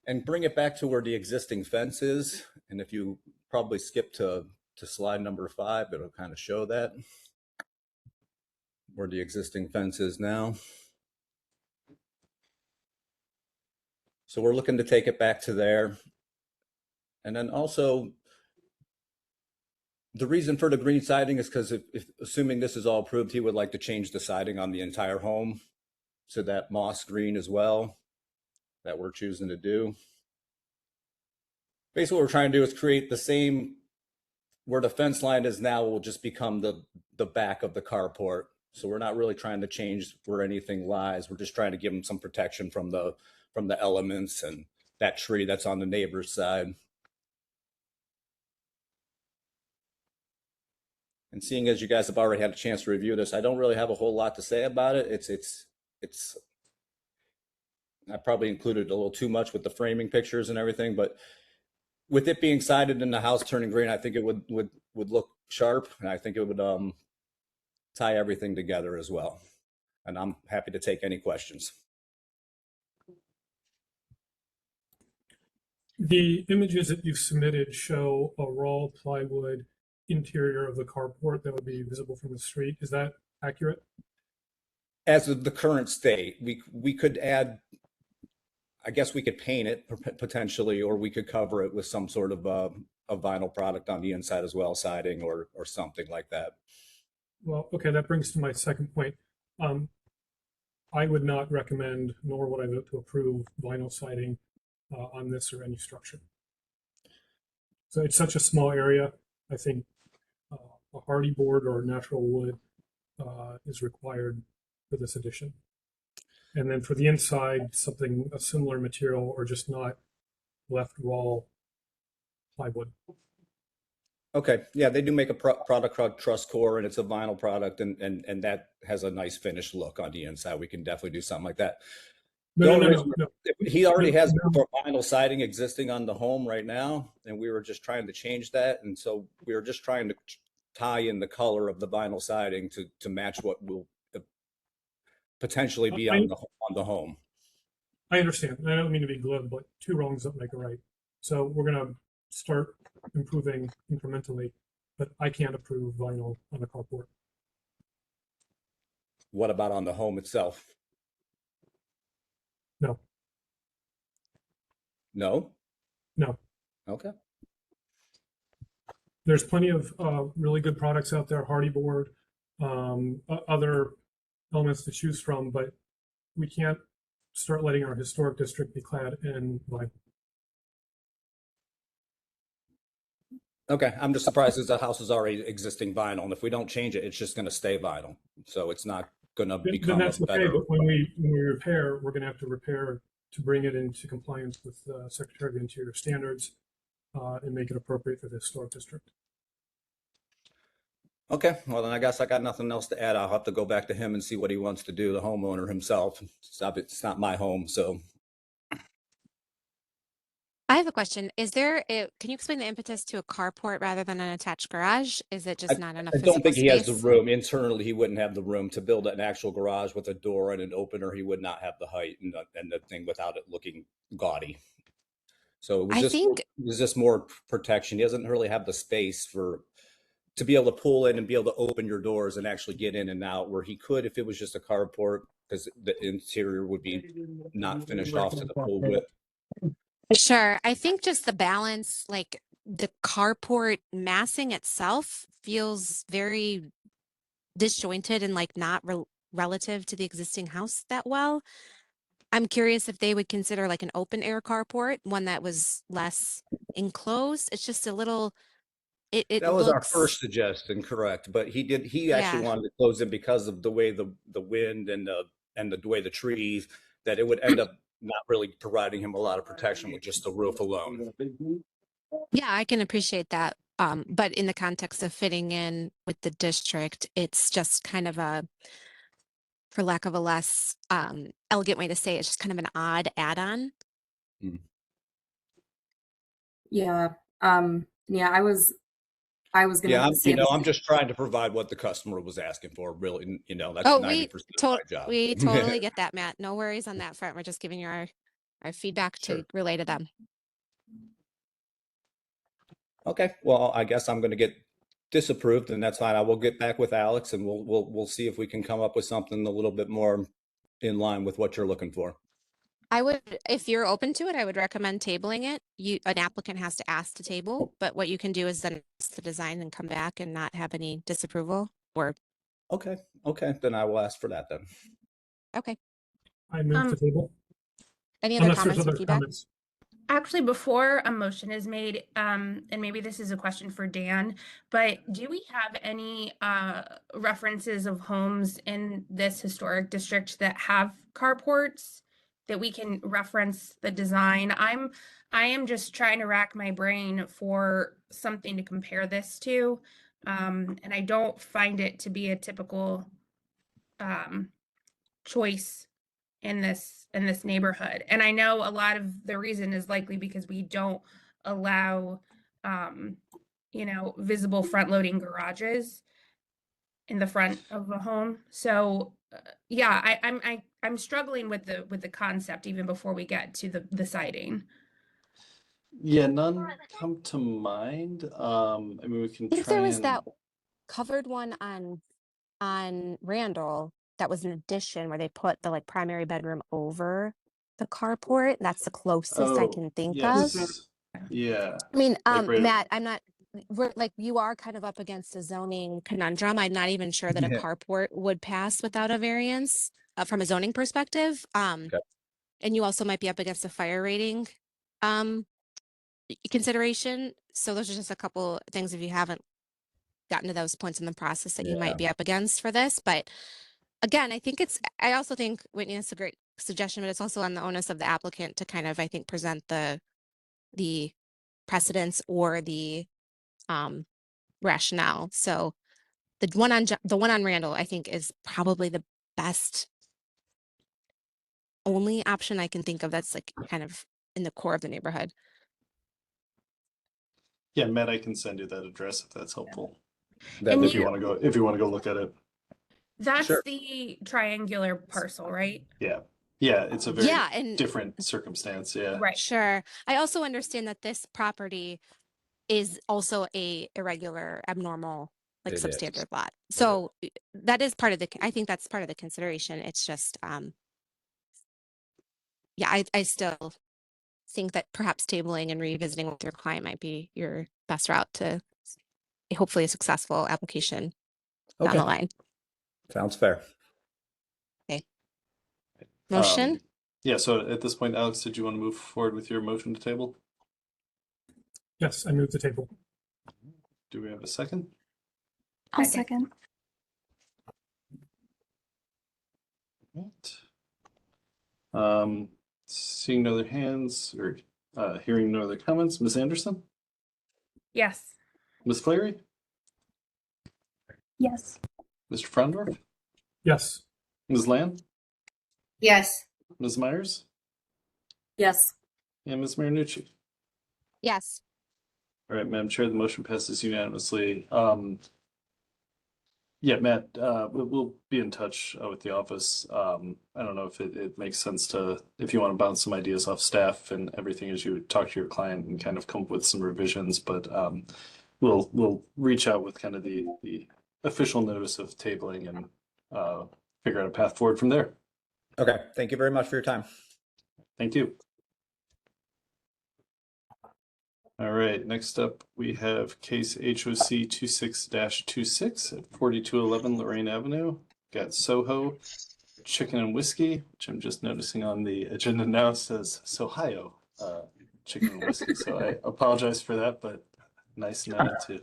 [SPEAKER 14] and bring it back to where the existing fence is. And if you probably skip to slide number 5, it'll kind of show that where the existing fence is now. So we're looking to take it back to there. And then also, the reason for the green siding is because if assuming this is all approved, he would like to change the siding on the entire home to that moss green as well, that we're choosing to do. Basically, what we're trying to do is create the same, where the fence line is now will just become the back of the carport. So we're not really trying to change where anything lies. We're just trying to give them some protection from the elements and that tree that's on the neighbor's side. And seeing as you guys have already had a chance to review this, I don't really have a whole lot to say about it. It's I probably included a little too much with the framing pictures and everything, but with it being sided and the house turning green, I think it would look sharp, and I think it would tie everything together as well. And I'm happy to take any questions.
[SPEAKER 12] The images that you've submitted show a raw plywood interior of the carport that would be visible from the street. Is that accurate?
[SPEAKER 14] As of the current state, we could add, I guess we could paint it potentially, or we could cover it with some sort of a vinyl product on the inside as well, siding or something like that.
[SPEAKER 12] Well, okay, that brings to my second point. I would not recommend, nor would I vote to approve vinyl siding on this or any structure. So it's such a small area. I think a hardy board or natural wood is required for this addition. And then for the inside, something, a similar material, or just not left raw plywood.
[SPEAKER 14] Okay, yeah, they do make a product called Truss Core, and it's a vinyl product, and that has a nice finished look on the inside. We can definitely do something like that.
[SPEAKER 12] No.
[SPEAKER 14] He already has vinyl siding existing on the home right now, and we were just trying to change that, and so we were just trying to tie in the color of the vinyl siding to match what will potentially be on the home.
[SPEAKER 12] I understand. I don't mean to be glib, but two wrongs don't make a right. So we're going to start improving incrementally, but I can't approve vinyl on the carport.
[SPEAKER 14] What about on the home itself?
[SPEAKER 12] No.
[SPEAKER 14] No?
[SPEAKER 12] No.
[SPEAKER 14] Okay.
[SPEAKER 12] There's plenty of really good products out there, hardy board, other elements to choose from, but we can't start letting our historic district be clad in vinyl.
[SPEAKER 14] Okay, I'm just surprised because the house is already existing vinyl, and if we don't change it, it's just going to stay vinyl. So it's not going to become
[SPEAKER 12] Then that's
[SPEAKER 14] a better.
[SPEAKER 12] okay, but when we repair, we're going to have to repair to bring it into compliance with Secretary of the Interior standards and make it appropriate for the historic district.
[SPEAKER 14] Okay, well then I guess I got nothing else to add. I'll have to go back to him and see what he wants to do, the homeowner himself. It's not my home, so.
[SPEAKER 3] I have a question. Can you explain the impetus to a carport rather than an attached garage? Is it just not enough
[SPEAKER 14] I don't think he has the
[SPEAKER 3] space?
[SPEAKER 14] room. Internally, he wouldn't have the room to build an actual garage with a door and an opener. He would not have the height and the thing without it looking gaudy. So it was just more protection. He doesn't really have the space to be able to pull in and be able to open your doors and actually get in and out, where he could if it was just a carport, because the interior would be not finished off to the full width.
[SPEAKER 3] Sure. I think just the balance, like the carport massing itself feels very disjointed and like not relative to the existing house that well. I'm curious if they would consider like an open air carport, one that was less enclosed. It's just a little,
[SPEAKER 14] That was our first suggestion, correct? But he actually wanted to close it because of the way the wind and the way the trees, that it would end up not really providing him a lot of protection with just the roof alone.
[SPEAKER 3] Yeah, I can appreciate that. But in the context of fitting in with the district, it's just kind of for lack of a less elegant way to say it, it's just kind of an odd add-on.
[SPEAKER 4] Yeah. Yeah, I was gonna say
[SPEAKER 14] I'm just trying to provide what the customer was asking for, really. That's
[SPEAKER 3] Oh,
[SPEAKER 14] 90% of my job.
[SPEAKER 3] we totally get that, Matt. No worries on that front. We're just giving you our feedback to relay to them.
[SPEAKER 14] Okay, well, I guess I'm going to get disapproved, and that's fine. I will get back with Alex, and we'll see if we can come up with something a little bit more in line with what you're looking for.
[SPEAKER 3] I would, if you're open to it, I would recommend tabling it. An applicant has to ask to table, but what you can do is then ask the design and come back and not have any disapproval or.
[SPEAKER 14] Okay, then I will ask for that then.
[SPEAKER 3] Okay.
[SPEAKER 12] I move to table.
[SPEAKER 3] Any other comments or feedback?
[SPEAKER 10] Actually, before a motion is made, and maybe this is a question for Dan, but do we have any references of homes in this historic district that have carports that we can reference the design? I am just trying to rack my brain for something to compare this to, and I don't find it to be a typical choice in this neighborhood. And I know a lot of the reason is likely because we don't allow visible front loading garages in the front of a home. So yeah, I'm struggling with the concept even before we get to the siding.
[SPEAKER 1] Yeah, none come to mind. I mean, we can
[SPEAKER 3] I think
[SPEAKER 1] try
[SPEAKER 3] there was
[SPEAKER 1] and
[SPEAKER 3] that covered one on Randall that was an addition where they put the like primary bedroom over the carport. That's the closest I can think of.
[SPEAKER 1] Yeah.
[SPEAKER 3] I mean,
[SPEAKER 1] Like right-
[SPEAKER 3] Matt, we're like, you are kind of up against a zoning conundrum. I'm not even sure that a
[SPEAKER 14] Yeah.
[SPEAKER 3] carport would pass without a variance from a zoning perspective.
[SPEAKER 14] Okay.
[SPEAKER 3] And you also might be up against a fire rating consideration. So those are just a couple things if you haven't gotten to those points in the process that you
[SPEAKER 14] Yeah.
[SPEAKER 3] might be up against for this. But again, I also think, Whitney, that's a great suggestion, but it's also on the onus of the applicant to kind of, I think, present the precedents or the rationale. So the one on Randall, I think, is probably the best only option I can think of that's like kind of in the core of the neighborhood.
[SPEAKER 1] Yeah, Matt, I can send you that address if that's helpful.
[SPEAKER 14] That
[SPEAKER 10] And
[SPEAKER 14] would
[SPEAKER 1] If you
[SPEAKER 14] be-
[SPEAKER 1] want to go look at it.
[SPEAKER 10] That's
[SPEAKER 14] Sure.
[SPEAKER 10] the triangular parcel, right?
[SPEAKER 1] Yeah. Yeah, it's a very
[SPEAKER 3] Yeah, and
[SPEAKER 1] different circumstance. Yeah.
[SPEAKER 10] Right.
[SPEAKER 3] sure. I also understand that this property is also a irregular, abnormal, like
[SPEAKER 14] It is.
[SPEAKER 3] substandard lot. So that is part of I think that's part of the consideration. It's just, yeah, I still think that perhaps tabling and revisiting with your client might be your best route to hopefully a successful application down
[SPEAKER 14] Okay.
[SPEAKER 3] the line.
[SPEAKER 14] Sounds fair.
[SPEAKER 3] Motion?
[SPEAKER 1] Yeah, so at this point, Alex, did you want to move forward with your motion to table?
[SPEAKER 12] Yes, I move the table.
[SPEAKER 1] Do we have a second?
[SPEAKER 8] I'll second.
[SPEAKER 1] Right. Seeing no other hands or hearing no other comments, Ms. Anderson,
[SPEAKER 10] Yes.
[SPEAKER 1] Ms. Flaherty,
[SPEAKER 8] Yes.
[SPEAKER 1] Mr. Frondorf,
[SPEAKER 12] Yes.
[SPEAKER 1] Ms. Land,
[SPEAKER 6] Yes.
[SPEAKER 1] Ms. Myers,
[SPEAKER 4] Yes.
[SPEAKER 1] and Ms. Marinucci.
[SPEAKER 3] Yes.
[SPEAKER 1] All right, Madam Chair, the motion passes unanimously. Yeah, Matt, we'll be in touch with the office. I don't know if it makes sense if you want to bounce some ideas off staff and everything as you talk to your client and kind of come up with some revisions, but we'll reach out with kind of the official notice of tabling and figure out a path forward from there.
[SPEAKER 14] Okay. Thank you very much for your time.
[SPEAKER 1] Thank you. All right, next up, we have case HOC 26-26 at 4211 Lorraine Avenue. Got Soho Chicken and Whiskey, which I'm just noticing on the agenda now says Sohio Chicken and Whiskey. So I apologize for that, but nice note to.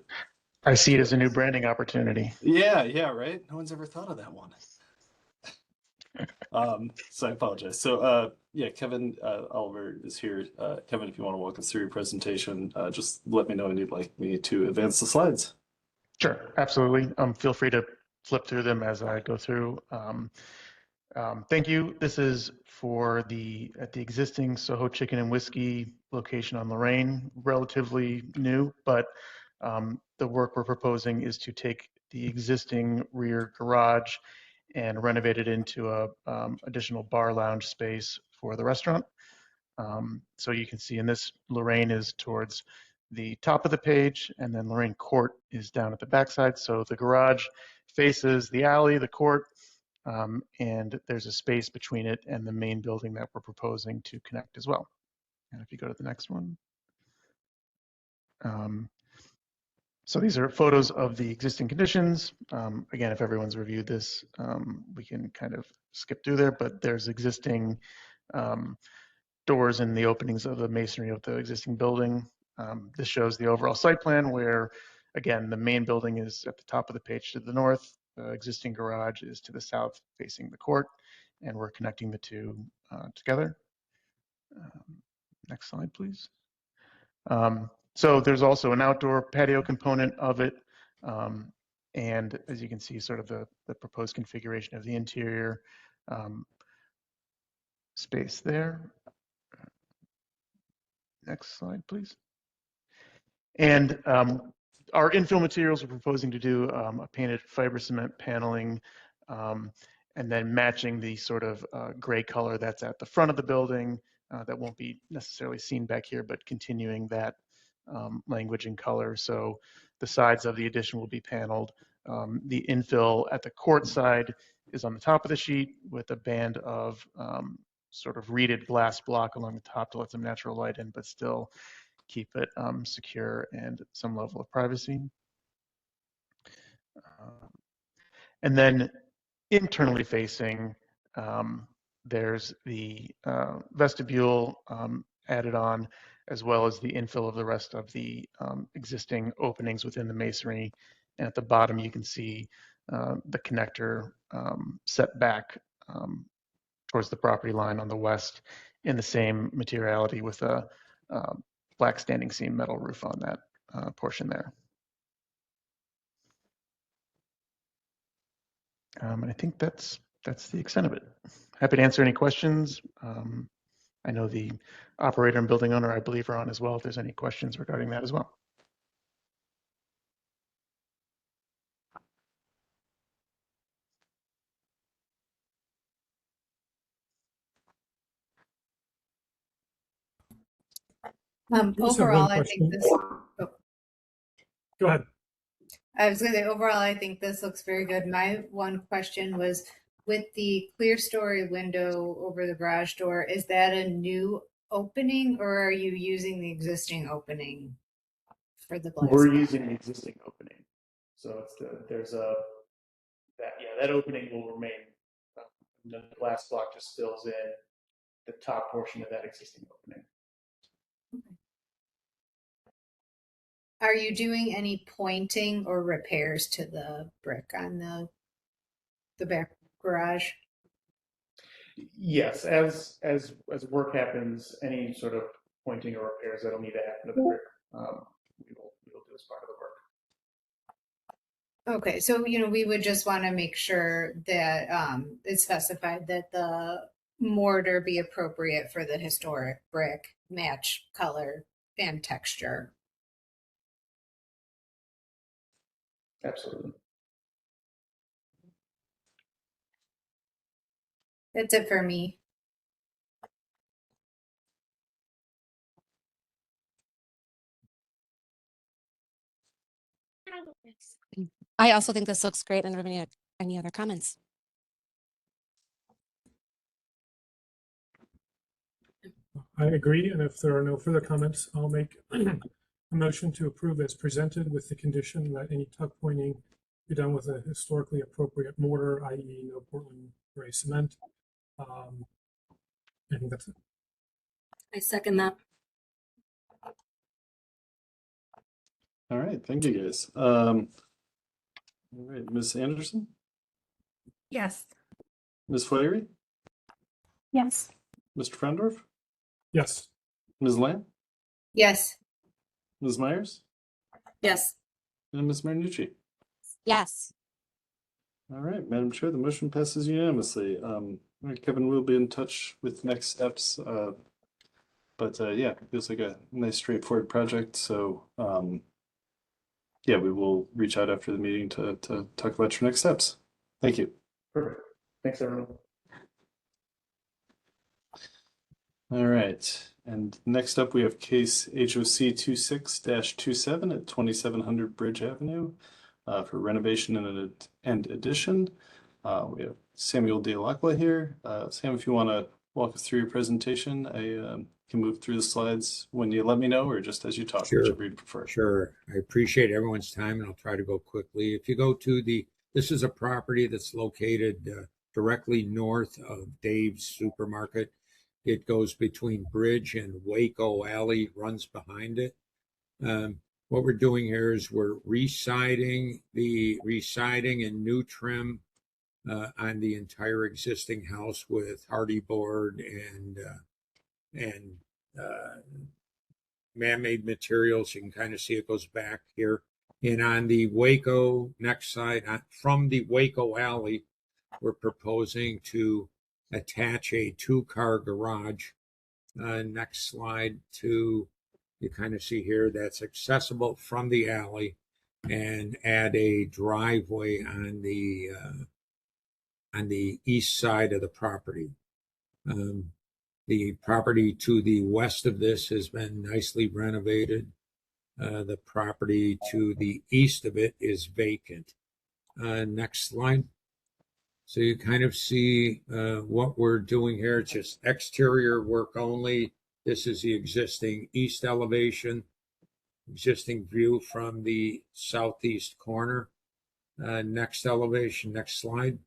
[SPEAKER 15] I see it as a new branding opportunity.
[SPEAKER 1] Yeah, right? No one's ever thought of that one. So I apologize. So yeah, Kevin Oliver is here. Kevin, if you want to walk us through your presentation, just let me know when you'd like me to advance the slides.
[SPEAKER 15] Sure, absolutely. Feel free to flip through them as I go through. Thank you. This is for the existing Soho Chicken and Whiskey location on Lorraine, relatively new, but the work we're proposing is to take the existing rear garage and renovate it into a additional bar lounge space for the restaurant. So you can see in this, Lorraine is towards the top of the page, and then Lorraine Court is down at the backside. So the garage faces the alley, the court, and there's a space between it and the main building that we're proposing to connect as well. And if you go to the next one. So these are photos of the existing conditions. Again, if everyone's reviewed this, we can kind of skip through there, but there's existing doors in the openings of the masonry of the existing building. This shows the overall site plan where, again, the main building is at the top of the page to the north. The existing garage is to the south facing the court, and we're connecting the two together. Next slide, please. So there's also an outdoor patio component of it. And as you can see, sort of the proposed configuration of the interior space there. Next slide, please. And our infill materials, we're proposing to do a painted fiber cement paneling and then matching the sort of gray color that's at the front of the building that won't be necessarily seen back here, but continuing that language and color. So the sides of the addition will be paneled. The infill at the court side is on the top of the sheet with a band of sort of reeded glass block along the top to let some natural light in, but still keep it secure and some level of privacy. And then internally facing, there's the vestibule added on, as well as the infill of the rest of the existing openings within the masonry. And at the bottom, you can see the connector set back towards the property line on the west in the same materiality with a black standing seam metal roof on that portion there. And I think that's the extent of it. Happy to answer any questions. I know the operator and building owner, I believe, are on as well, if there's any questions regarding that as well.
[SPEAKER 12] just have one
[SPEAKER 6] Overall, I think
[SPEAKER 12] question.
[SPEAKER 6] this. Oh,
[SPEAKER 12] Go ahead.
[SPEAKER 6] I was going to say, overall, I think this looks very good. My one question was with the clear story window over the garage door, is that a new opening or are you using the existing opening for the glass?
[SPEAKER 15] We're using the existing opening. So it's that opening will remain. The glass block just fills in the top portion of that existing opening.
[SPEAKER 6] Are you doing any pointing or repairs to the brick on the back garage?
[SPEAKER 15] Yes, as work happens, any sort of pointing or repairs that'll need to happen to the brick, we will do as part of the work.
[SPEAKER 6] Okay, so we would just want to make sure that it's specified that the mortar be appropriate for the historic brick, match color and texture.
[SPEAKER 15] Absolutely.
[SPEAKER 6] That's it for me.
[SPEAKER 3] I also think this looks great. And any other comments?
[SPEAKER 12] I agree, and if there are no further comments, I'll make a motion to approve as presented with the condition that any tuck pointing be done with a historically appropriate mortar, i.e. no Portland gray cement. I think that's it.
[SPEAKER 4] I second that.
[SPEAKER 1] All right, thank you guys. All right, Ms. Anderson,
[SPEAKER 10] Yes.
[SPEAKER 1] Ms. Flaherty,
[SPEAKER 8] Yes.
[SPEAKER 1] Mr. Frendorf,
[SPEAKER 12] Yes.
[SPEAKER 1] Ms. Lamb,
[SPEAKER 6] Yes.
[SPEAKER 1] Ms. Myers,
[SPEAKER 4] Yes.
[SPEAKER 1] and Ms. Marinucci.
[SPEAKER 3] Yes.
[SPEAKER 1] All right, Madam Chair, the motion passes unanimously. All right, Kevin, we'll be in touch with next steps. But yeah, it feels like a nice straightforward project. So yeah, we will reach out after the meeting to talk about your next steps. Thank you.
[SPEAKER 15] Perfect. Thanks, everyone.
[SPEAKER 1] All right, and next up we have case HOC 26-27 at 2700 Bridge Avenue for renovation and addition. We have Samuel Dialacqua here. Sam, if you want to walk us through your presentation, I can move through the slides when you let me know, or just as you talk,
[SPEAKER 16] Sure.
[SPEAKER 1] whichever you prefer.
[SPEAKER 16] Sure. I appreciate everyone's time, and I'll try to go quickly. If you go to this is a property that's located directly north of Dave's Supermarket. It goes between Bridge and Waco Alley, runs behind it. What we're doing here is we're residing and new trim on the entire existing house with hardy board and man-made materials. You can kind of see it goes back here. And on the Waco next side, from the Waco Alley, we're proposing to attach a 2-car garage. Next slide you kind of see here that's accessible from the alley, and add a driveway on the east side of the property. The property to the west of this has been nicely renovated. The property to the east of it is vacant. Next slide. So you kind of see what we're doing here. It's just exterior work only. This is the existing east elevation, existing view from the southeast corner. Next elevation, next slide.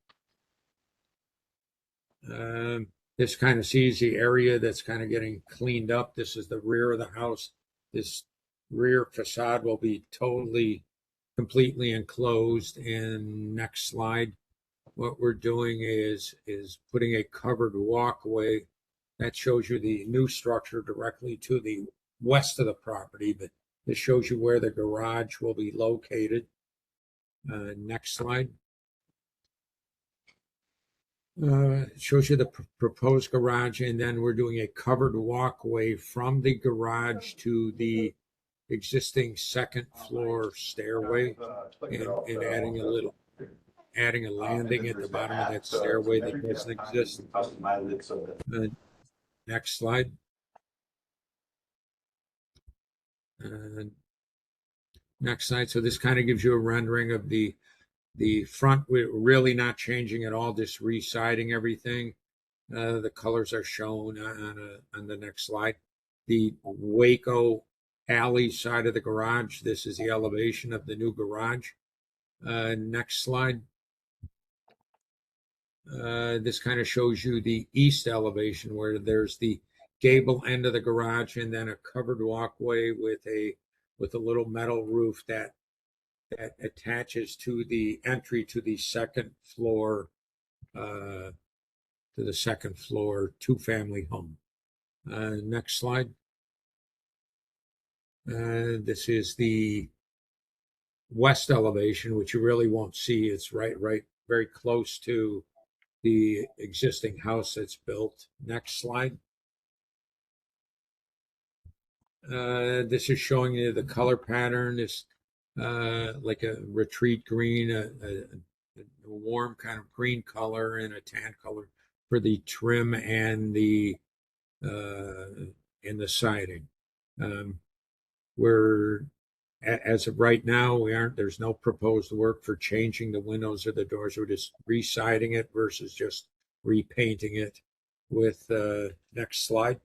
[SPEAKER 16] This kind of sees the area that's kind of getting cleaned up. This is the rear of the house. This rear facade will be totally, completely enclosed. And next slide. What we're doing is putting a covered walkway that shows you the new structure directly to the west of the property, but this shows you where the garage will be located. Next slide. It shows you the proposed garage, and then we're doing a covered walkway from the garage to the existing second floor stairway, and adding a landing at the bottom of that stairway that doesn't exist. Next slide. Next slide. So this kind of gives you a rendering of the front. We're really not changing at all, just re-siding everything. The colors are shown on the next slide. The Waco alley side of the garage. This is the elevation of the new garage. Next slide. This kind of shows you the east elevation where there's the gable end of the garage and then a covered walkway with a little metal roof that attaches to the entry to the second floor two-family home. Next slide. This is the west elevation, which you really won't see. It's right very close to the existing house that's built. Next slide. This is showing you the color pattern. It's like a retreat green, a warm kind of green color and a tan color for the trim and the siding. As of right now, there's no proposed work for changing the windows or the doors. We're just re-siding it versus just repainting it with next slide.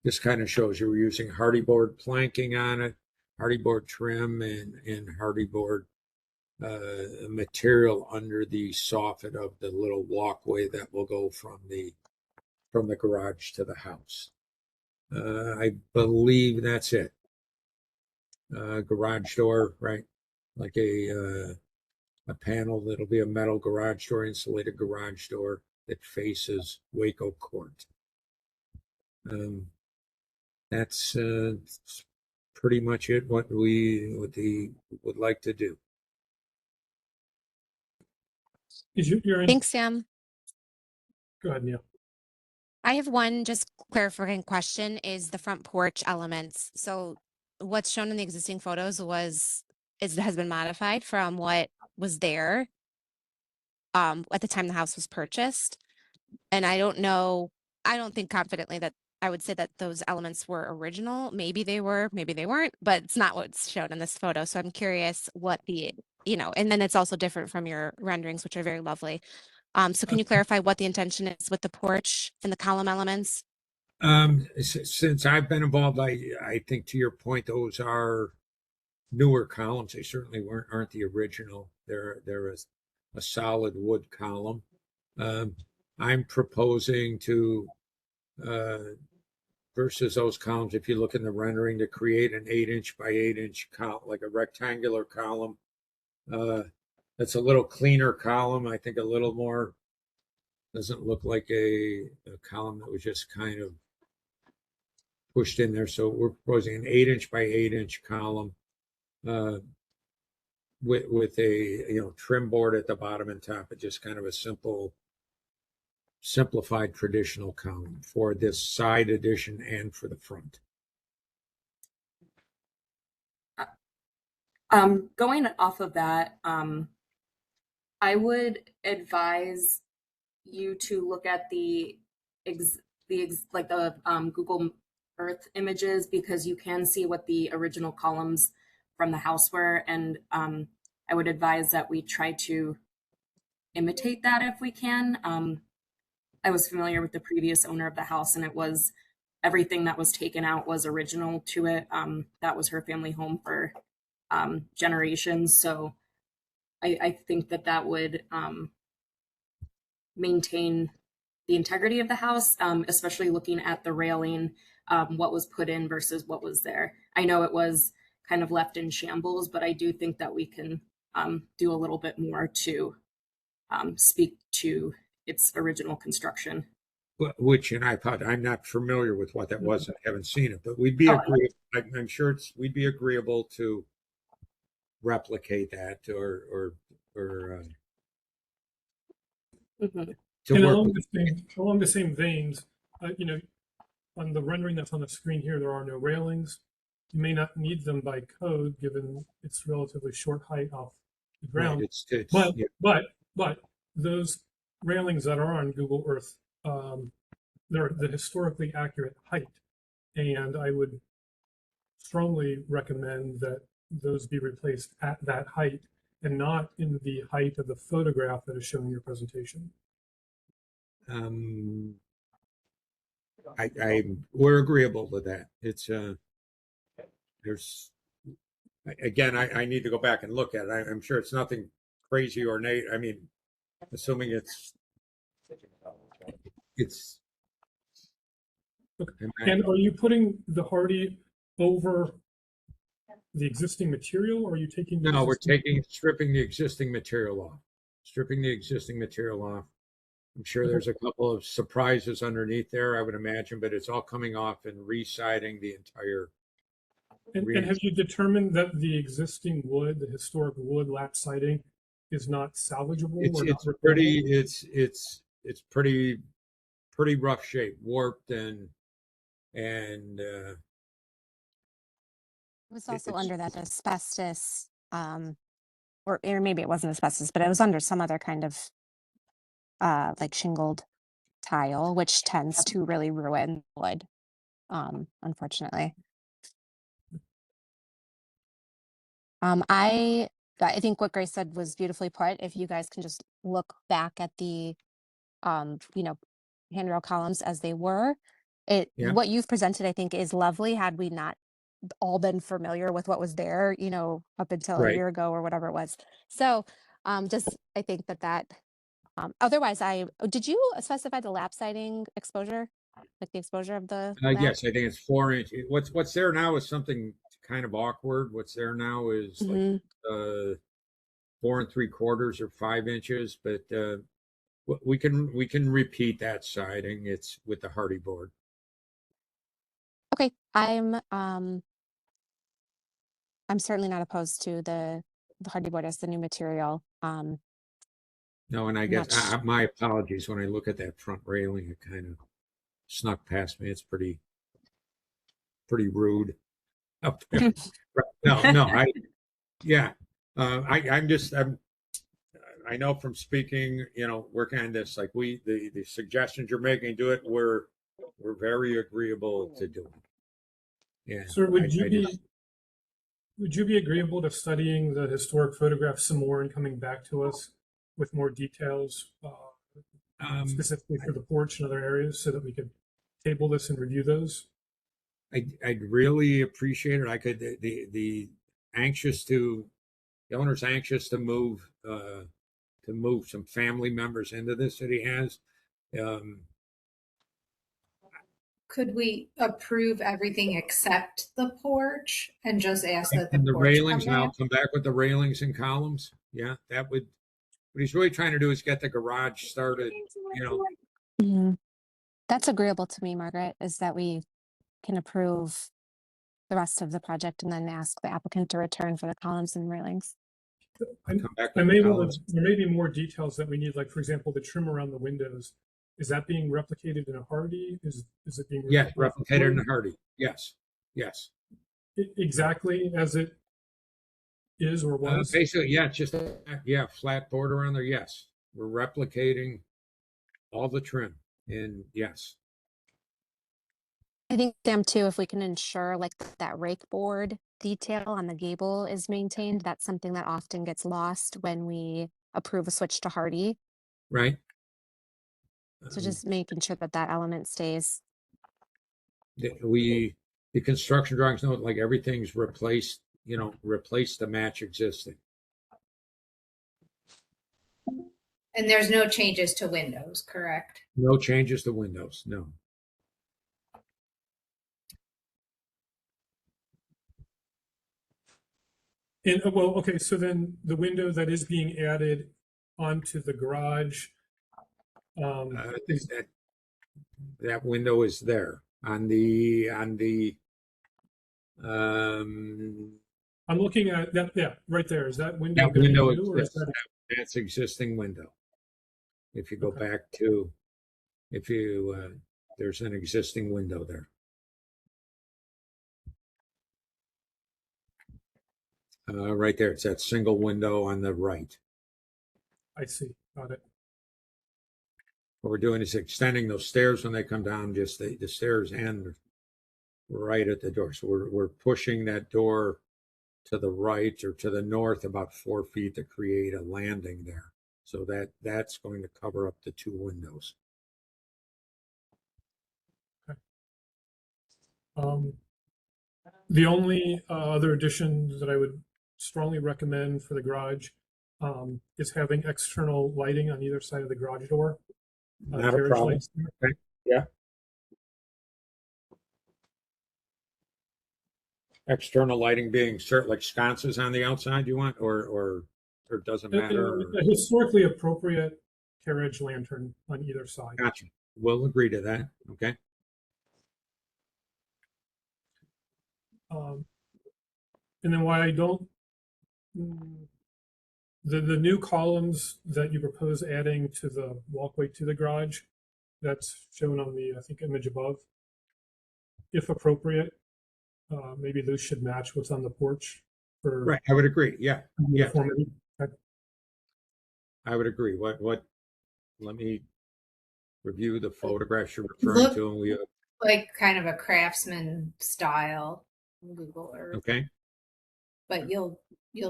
[SPEAKER 16] This kind of shows you we're using hardy board planking on it, hardy board trim, and hardy board material under the soffit of the little walkway that will go from the garage to the house. I believe that's it. Garage door, right? Like a panel that'll be a metal garage door, insulated garage door that faces Waco Court. That's pretty much it. What we would like to do.
[SPEAKER 3] Thanks, Sam.
[SPEAKER 12] Go ahead, Neil.
[SPEAKER 3] I have one just clarifying question is the front porch elements. So what's shown in the existing photos has been modified from what was there at the time the house was purchased. And I don't think confidently that I would say that those elements were original. Maybe they were, maybe they weren't, but it's not what's shown in this photo. So I'm curious what and then it's also different from your renderings, which are very lovely. So can you clarify what the intention is with the porch and the column elements?
[SPEAKER 16] Since I've been involved, I think to your point, those are newer columns. They certainly aren't the original. They're a solid wood column. I'm proposing to versus those columns, if you look in the rendering, to create an 8-inch by 8-inch column, like a rectangular column. That's a little cleaner column. I think a little more, doesn't look like a column that was just kind of pushed in there. So we're proposing an 8-inch by 8-inch column with a trim board at the bottom and top, but just kind of a simplified traditional column for this side addition and for the front.
[SPEAKER 4] Going off of that, I would advise you to look at the Google Earth images, because you can see what the original columns from the house were, and I would advise that we try to imitate that if we can. I was familiar with the previous owner of the house, and it was everything that was taken out was original to it. That was her family home for generations. So I think that that would maintain the integrity of the house, especially looking at the railing, what was put in versus what was there. I know it was kind of left in shambles, but I do think that we can do a little bit more to speak to its original construction.
[SPEAKER 16] Which, and I'm not familiar with what that was. I haven't seen it, but we'd be agreeable. I'm sure we'd be agreeable to replicate that or
[SPEAKER 4] Mhm.
[SPEAKER 16] to
[SPEAKER 12] And
[SPEAKER 16] work
[SPEAKER 12] along the same veins, you know, on the rendering that's on the screen here, there are no railings. You may not need them by code, given its relatively short height off the ground.
[SPEAKER 16] Right,
[SPEAKER 12] but those railings that are on Google Earth, they're the historically accurate height, and I would strongly recommend that those be replaced at that height and not in the height of the photograph that is shown in your presentation.
[SPEAKER 16] we're agreeable with that. It's there's again, I need to go back and look at it. I'm sure it's nothing crazy or I mean, assuming it's
[SPEAKER 12] And are you putting the hardy over the existing material, or are you taking the
[SPEAKER 16] no, we're
[SPEAKER 12] existing-
[SPEAKER 16] stripping the existing material off. Stripping the existing material off. I'm sure there's a couple of surprises underneath there, I would imagine, but it's all coming off and re-siding the entire.
[SPEAKER 12] And have you determined that the existing wood, the historic wood lap siding, is not salvageable?
[SPEAKER 16] It's
[SPEAKER 12] or not
[SPEAKER 16] pretty
[SPEAKER 12] repairable?
[SPEAKER 16] it's pretty rough shape, warped and
[SPEAKER 3] It was also under that asbestos, or maybe it wasn't asbestos, but it was under some other kind of like shingled tile, which tends to really ruin wood, unfortunately. I think what Grace said was beautifully put. If you guys can just look back at the handrail columns as they were,
[SPEAKER 16] Yeah.
[SPEAKER 3] what you've presented, I think, is lovely. Had we not all been familiar with what was there, up until a
[SPEAKER 16] Right.
[SPEAKER 3] year ago or whatever it was. So just I think that otherwise did you specify the lap siding exposure, like the exposure of the lap?
[SPEAKER 16] Yes, I think it's 4 inch. What's there now is something kind of awkward. What's there now is like 4 3/4 or 5 inches, but we can repeat that siding. It's with the hardy board.
[SPEAKER 3] Okay, I'm certainly not opposed to the hardy board as the new material.
[SPEAKER 16] No, and I guess my apologies. When I look at that front railing, it kind of snuck past me. It's pretty rude up there. I know from speaking, working on this, like the suggestions you're making to it, we're very agreeable to doing. Yeah.
[SPEAKER 12] Sir, would you be agreeable to studying the historic photographs some more and coming back to us with more details, specifically for the porch and other areas, so that we could table this and review those?
[SPEAKER 16] I'd really appreciate it. I could the owner's anxious to move some family members into this that he has.
[SPEAKER 6] Could we approve everything except the porch and just ask that
[SPEAKER 16] And the
[SPEAKER 6] porch
[SPEAKER 16] railings,
[SPEAKER 6] come
[SPEAKER 16] and I'll
[SPEAKER 6] back?
[SPEAKER 16] come back with the railings and columns. Yeah, that would. What he's really trying to do is get the garage started.
[SPEAKER 3] Mhm. That's agreeable to me, Margaret, is that we can approve the rest of the project and then ask the applicant to return for the columns and railings.
[SPEAKER 16] Come back
[SPEAKER 12] There
[SPEAKER 16] with
[SPEAKER 12] may
[SPEAKER 16] the columns.
[SPEAKER 12] be more details that we need, like, for example, the trim around the windows. Is that being replicated in a hardy? Is it being
[SPEAKER 16] Yeah, replicated in
[SPEAKER 12] wood?
[SPEAKER 16] a hardy. Yes.
[SPEAKER 12] Exactly as it is or was?
[SPEAKER 16] Basically, yeah, just flat border on there. Yes, we're replicating all the trim, and yes.
[SPEAKER 3] I think Sam too, if we can ensure like that rake board detail on the gable is maintained, that's something that often gets lost when we approve a switch to hardy.
[SPEAKER 16] Right.
[SPEAKER 3] So just making sure that that element stays.
[SPEAKER 16] The construction drawings note like everything's replaced, replaced to match existing.
[SPEAKER 6] And there's no changes to windows, correct?
[SPEAKER 16] No changes to windows, no.
[SPEAKER 12] And well, okay, so then the window that is being added onto the garage is
[SPEAKER 16] That window is there on the
[SPEAKER 12] I'm looking at that. Yeah, right there. Is that window
[SPEAKER 16] that
[SPEAKER 12] gonna be
[SPEAKER 16] window
[SPEAKER 12] new, or is
[SPEAKER 16] exists.
[SPEAKER 12] that
[SPEAKER 16] That's existing window. If you go
[SPEAKER 12] Okay.
[SPEAKER 16] back to, there's an existing window there. Right there, it's that single window on the right.
[SPEAKER 12] I see. Got it.
[SPEAKER 16] What we're doing is extending those stairs when they come down, just the stairs end right at the door. So we're pushing that door to the right or to the north about 4 feet to create a landing there. So that's going to cover up the two windows.
[SPEAKER 12] The only other addition that I would strongly recommend for the garage is having external lighting on either side of the garage door.
[SPEAKER 16] Not a
[SPEAKER 12] carriage
[SPEAKER 16] problem.
[SPEAKER 12] lights there.
[SPEAKER 16] Okay. Yeah. External lighting being certain like sconces on the outside you want, or it doesn't matter.
[SPEAKER 12] A historically appropriate carriage lantern on either side.
[SPEAKER 16] Gotcha. We'll agree to that. Okay.
[SPEAKER 12] And then why I don't, the new columns that you propose adding to the walkway to the garage, that's shown on the, I think, image above. If appropriate, maybe those should match what's on the porch for
[SPEAKER 16] Right. I would agree. Yeah. Yeah.
[SPEAKER 12] uniformity. Okay.
[SPEAKER 16] I would agree. What, let me review the photographs you're referring to, and we,
[SPEAKER 6] Like kind of a craftsman style on Google Earth.
[SPEAKER 16] okay.
[SPEAKER 6] But you'll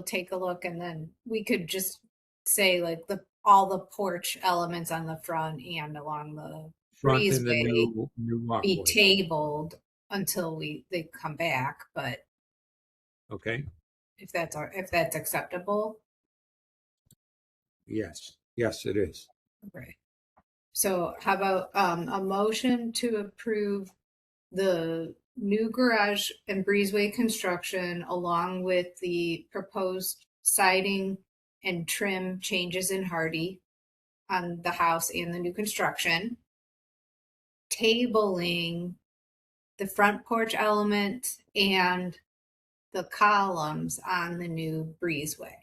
[SPEAKER 6] take a look, and then we could just say like all the porch elements on the front and along the
[SPEAKER 16] Front in the
[SPEAKER 6] breezeway
[SPEAKER 16] new
[SPEAKER 6] be
[SPEAKER 16] walkway.
[SPEAKER 6] tabled until they come back. But
[SPEAKER 16] Okay.
[SPEAKER 6] if that's acceptable,
[SPEAKER 16] Yes. Yes, it is.
[SPEAKER 6] okay. So how about a motion to approve the new garage and breezeway construction along with the proposed siding and trim changes in Hardy on the house and the new construction, tabling the front porch element and the columns on the new breezeway.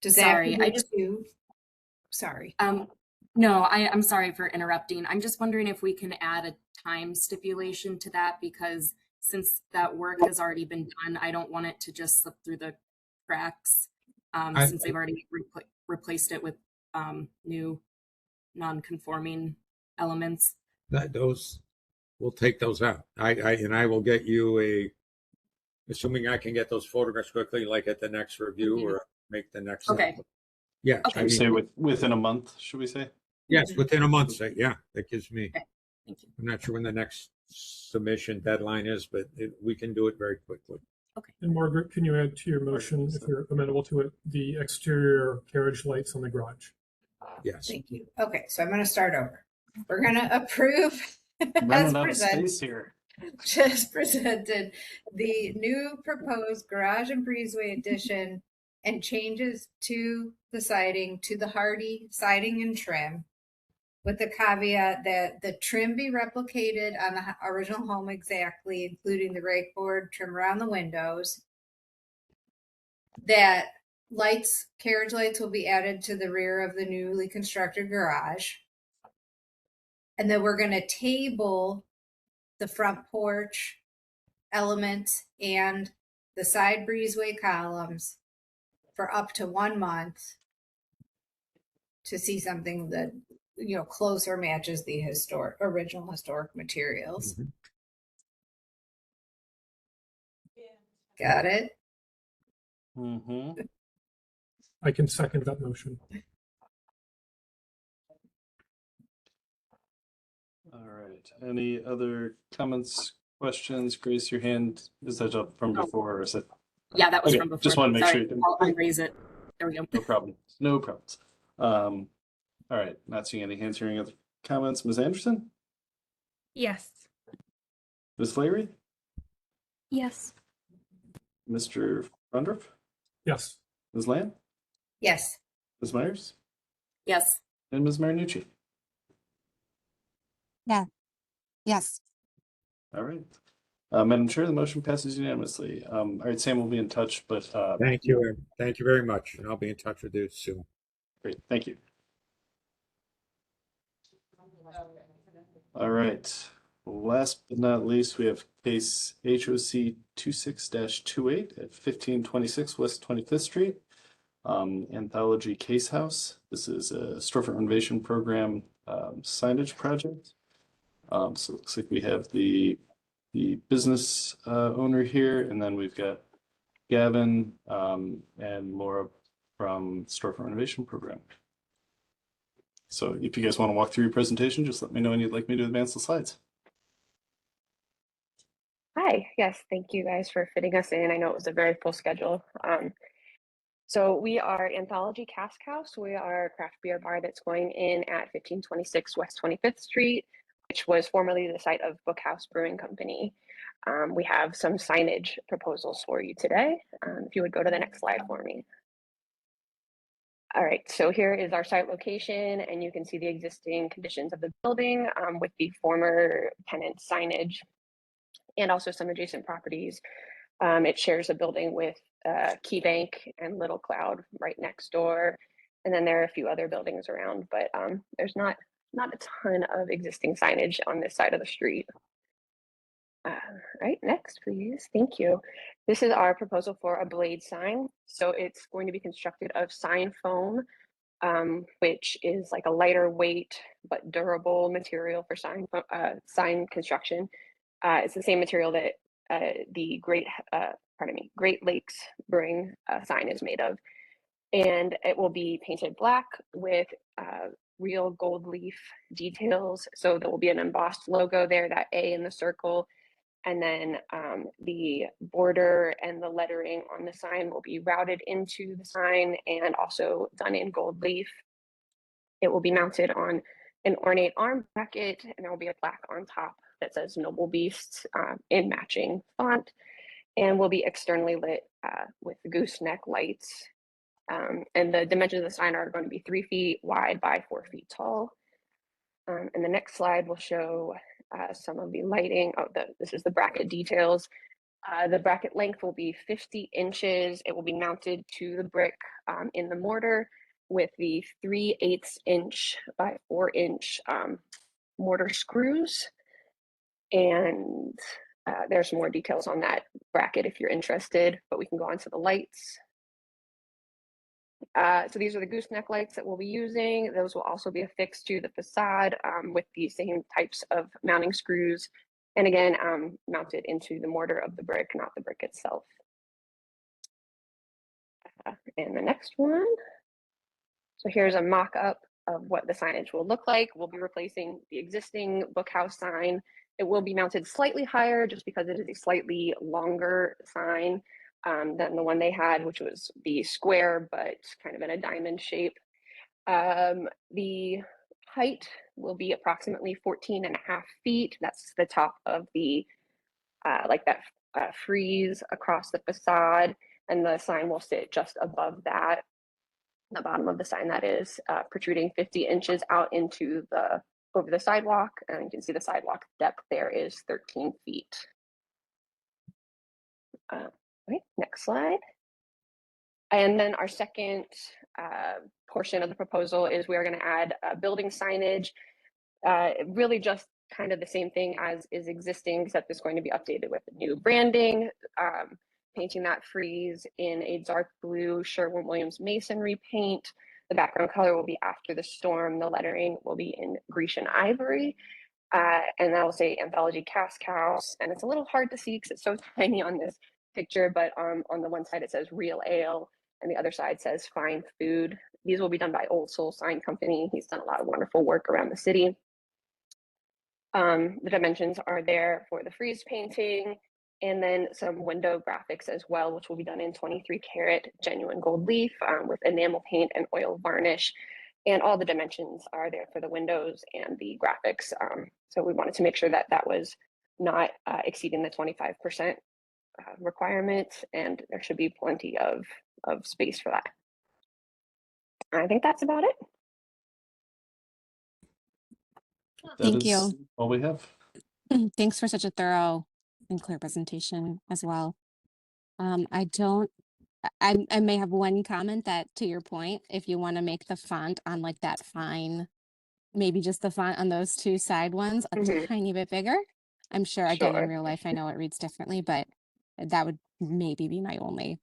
[SPEAKER 6] Does
[SPEAKER 4] Sorry,
[SPEAKER 6] that
[SPEAKER 4] I just
[SPEAKER 6] sorry.
[SPEAKER 4] No, I'm sorry for interrupting. I'm just wondering if we can add a time stipulation to that, because since that work has already been done, I don't want it to just slip through the cracks, since they've already replaced it with new non-conforming elements.
[SPEAKER 16] Those, we'll take those out. I will get you assuming I can get those photographs quickly, like at the next review or make the next.
[SPEAKER 4] Okay.
[SPEAKER 16] Yeah.
[SPEAKER 4] Okay.
[SPEAKER 16] I mean,
[SPEAKER 1] Say within a month, should we say?
[SPEAKER 16] yes, within a month. Yeah, that gives me.
[SPEAKER 4] Okay. Thank you.
[SPEAKER 16] I'm not sure when the next submission deadline is, but we can do it very quickly.
[SPEAKER 12] And Margaret, can you add to your motion, if you're amenable to it, the exterior carriage lights on the garage?
[SPEAKER 16] Yes.
[SPEAKER 6] Thank you. Okay, so I'm going to start over. We're going to approve
[SPEAKER 1] Running out of space here.
[SPEAKER 6] just presented the new proposed garage and breezeway addition and changes to the siding, to the Hardy siding and trim, with the caveat that the trim be replicated on the original home exactly, including the rake board trim around the windows. That carriage lights will be added to the rear of the newly constructed garage. And then we're going to table the front porch elements and the side breezeway columns for up to 1 month to see something that, closer matches the original historic materials.
[SPEAKER 16] Mhm.
[SPEAKER 6] Got it?
[SPEAKER 1] Mm-hmm.
[SPEAKER 12] I can second that motion.
[SPEAKER 1] All right. Any other comments, questions? Grace, your hand, is that up from before or is it?
[SPEAKER 4] Yeah, that was
[SPEAKER 1] Okay,
[SPEAKER 4] from before.
[SPEAKER 1] just want to make
[SPEAKER 4] Sorry,
[SPEAKER 1] sure.
[SPEAKER 4] I'll unraise it. There we go.
[SPEAKER 1] No problem. No problems. All right. Not seeing any hands, hearing other comments. Ms. Anderson?
[SPEAKER 10] Yes.
[SPEAKER 1] Ms. Flaherty?
[SPEAKER 8] Yes.
[SPEAKER 1] Mr. Frondorf?
[SPEAKER 12] Yes.
[SPEAKER 1] Ms. Lamb?
[SPEAKER 6] Yes.
[SPEAKER 1] Ms. Myers?
[SPEAKER 4] Yes.
[SPEAKER 1] And Ms. Marinucci?
[SPEAKER 3] Yeah. Yes.
[SPEAKER 1] All right. Madam Chair, the motion passes unanimously. All right, Sam will be in touch, but
[SPEAKER 16] Thank you. Thank you very much. And I'll be in touch with you soon.
[SPEAKER 1] great. Thank you. All right. Last but not least, we have case HOC 26-28 at 1526 West 25th Street. Anthology Case House. This is a storefront renovation program signage project. So it looks like we have the business owner here, and then we've got Gavin and Laura from storefront renovation program. So if you guys want to walk through your presentation, just let me know when you'd like me to advance the slides.
[SPEAKER 17] Hi, yes, thank you guys for fitting us in. I know it was a very full schedule. So we are Anthology Cask House. We are a craft beer bar that's going in at 1526 West 25th Street, which was formerly the site of Bookhouse Brewing Company. We have some signage proposals for you today. If you would go to the next slide for me. All right, so here is our site location, and you can see the existing conditions of the building with the former tenant signage and also some adjacent properties. It shares a building with KeyBank and Little Cloud right next door. And then there are a few other buildings around, but there's not a ton of existing signage on this side of the street. Right, next, please. Thank you. This is our proposal for a blade sign. So it's going to be constructed of sign foam, which is like a lighter weight but durable material for sign construction. It's the same material that the Great Lakes Brewing sign is made of. And it will be painted black with real gold leaf details. So there will be an embossed logo there, that A in the circle. And then the border and the lettering on the sign will be routed into the sign and also done in gold leaf. It will be mounted on an ornate arm bracket, and there will be a plaque on top that says Noble Beasts in matching font, and will be externally lit with gooseneck lights. And the dimensions of the sign are going to be 3 feet wide by 4 feet tall. And the next slide will show some of the lighting. This is the bracket details. The bracket length will be 50 inches. It will be mounted to the brick in the mortar with the 3/8 inch by 4 inch mortar screws. And there's more details on that bracket if you're interested, but we can go on to the lights. So these are the gooseneck lights that we'll be using. Those will also be affixed to the facade with the same types of mounting screws. And again, mounted into the mortar of the brick, not the brick itself. And the next one. So here's a mock-up of what the signage will look like. We'll be replacing the existing Bookhouse sign. It will be mounted slightly higher just because it is a slightly longer sign than the one they had, which was the square, but kind of in a diamond shape. The height will be approximately 14.5 feet. That's the top of the, like that frieze across the facade. And the sign will sit just above that, the bottom of the sign that is, protruding 50 inches out into over the sidewalk. And you can see the sidewalk depth there is 13 feet. Right, next slide. And then our second portion of the proposal is we are going to add building signage, really just kind of the same thing as is existing, except it's going to be updated with new branding, painting that frieze in a dark blue Sherwin-Williams masonry paint. The background color will be After the Storm. The lettering will be in Grecian ivory. And that will say Anthology Cask House. And it's a little hard to see because it's so tiny on this picture, but on the one side it says Real Ale and the other side says Fine Food. These will be done by Old Soul Sign Company. He's done a lot of wonderful work around the city. The dimensions are there for the freeze painting, and then some window graphics as well, which will be done in 23 karat genuine gold leaf with enamel paint and oil varnish. And all the dimensions are there for the windows and the graphics. So we wanted to make sure that that was not exceeding the 25% requirement, and there should be plenty of space for that. I think that's about it.
[SPEAKER 3] Thank
[SPEAKER 1] That
[SPEAKER 3] you.
[SPEAKER 1] is all we have.
[SPEAKER 3] Thanks for such a thorough and clear presentation as well. I may have one comment that, to your point, if you want to make the font on like that fine, maybe just the font on those two side ones a tiny bit bigger. I'm sure, again, in real life, I know it reads differently, but that would maybe be my only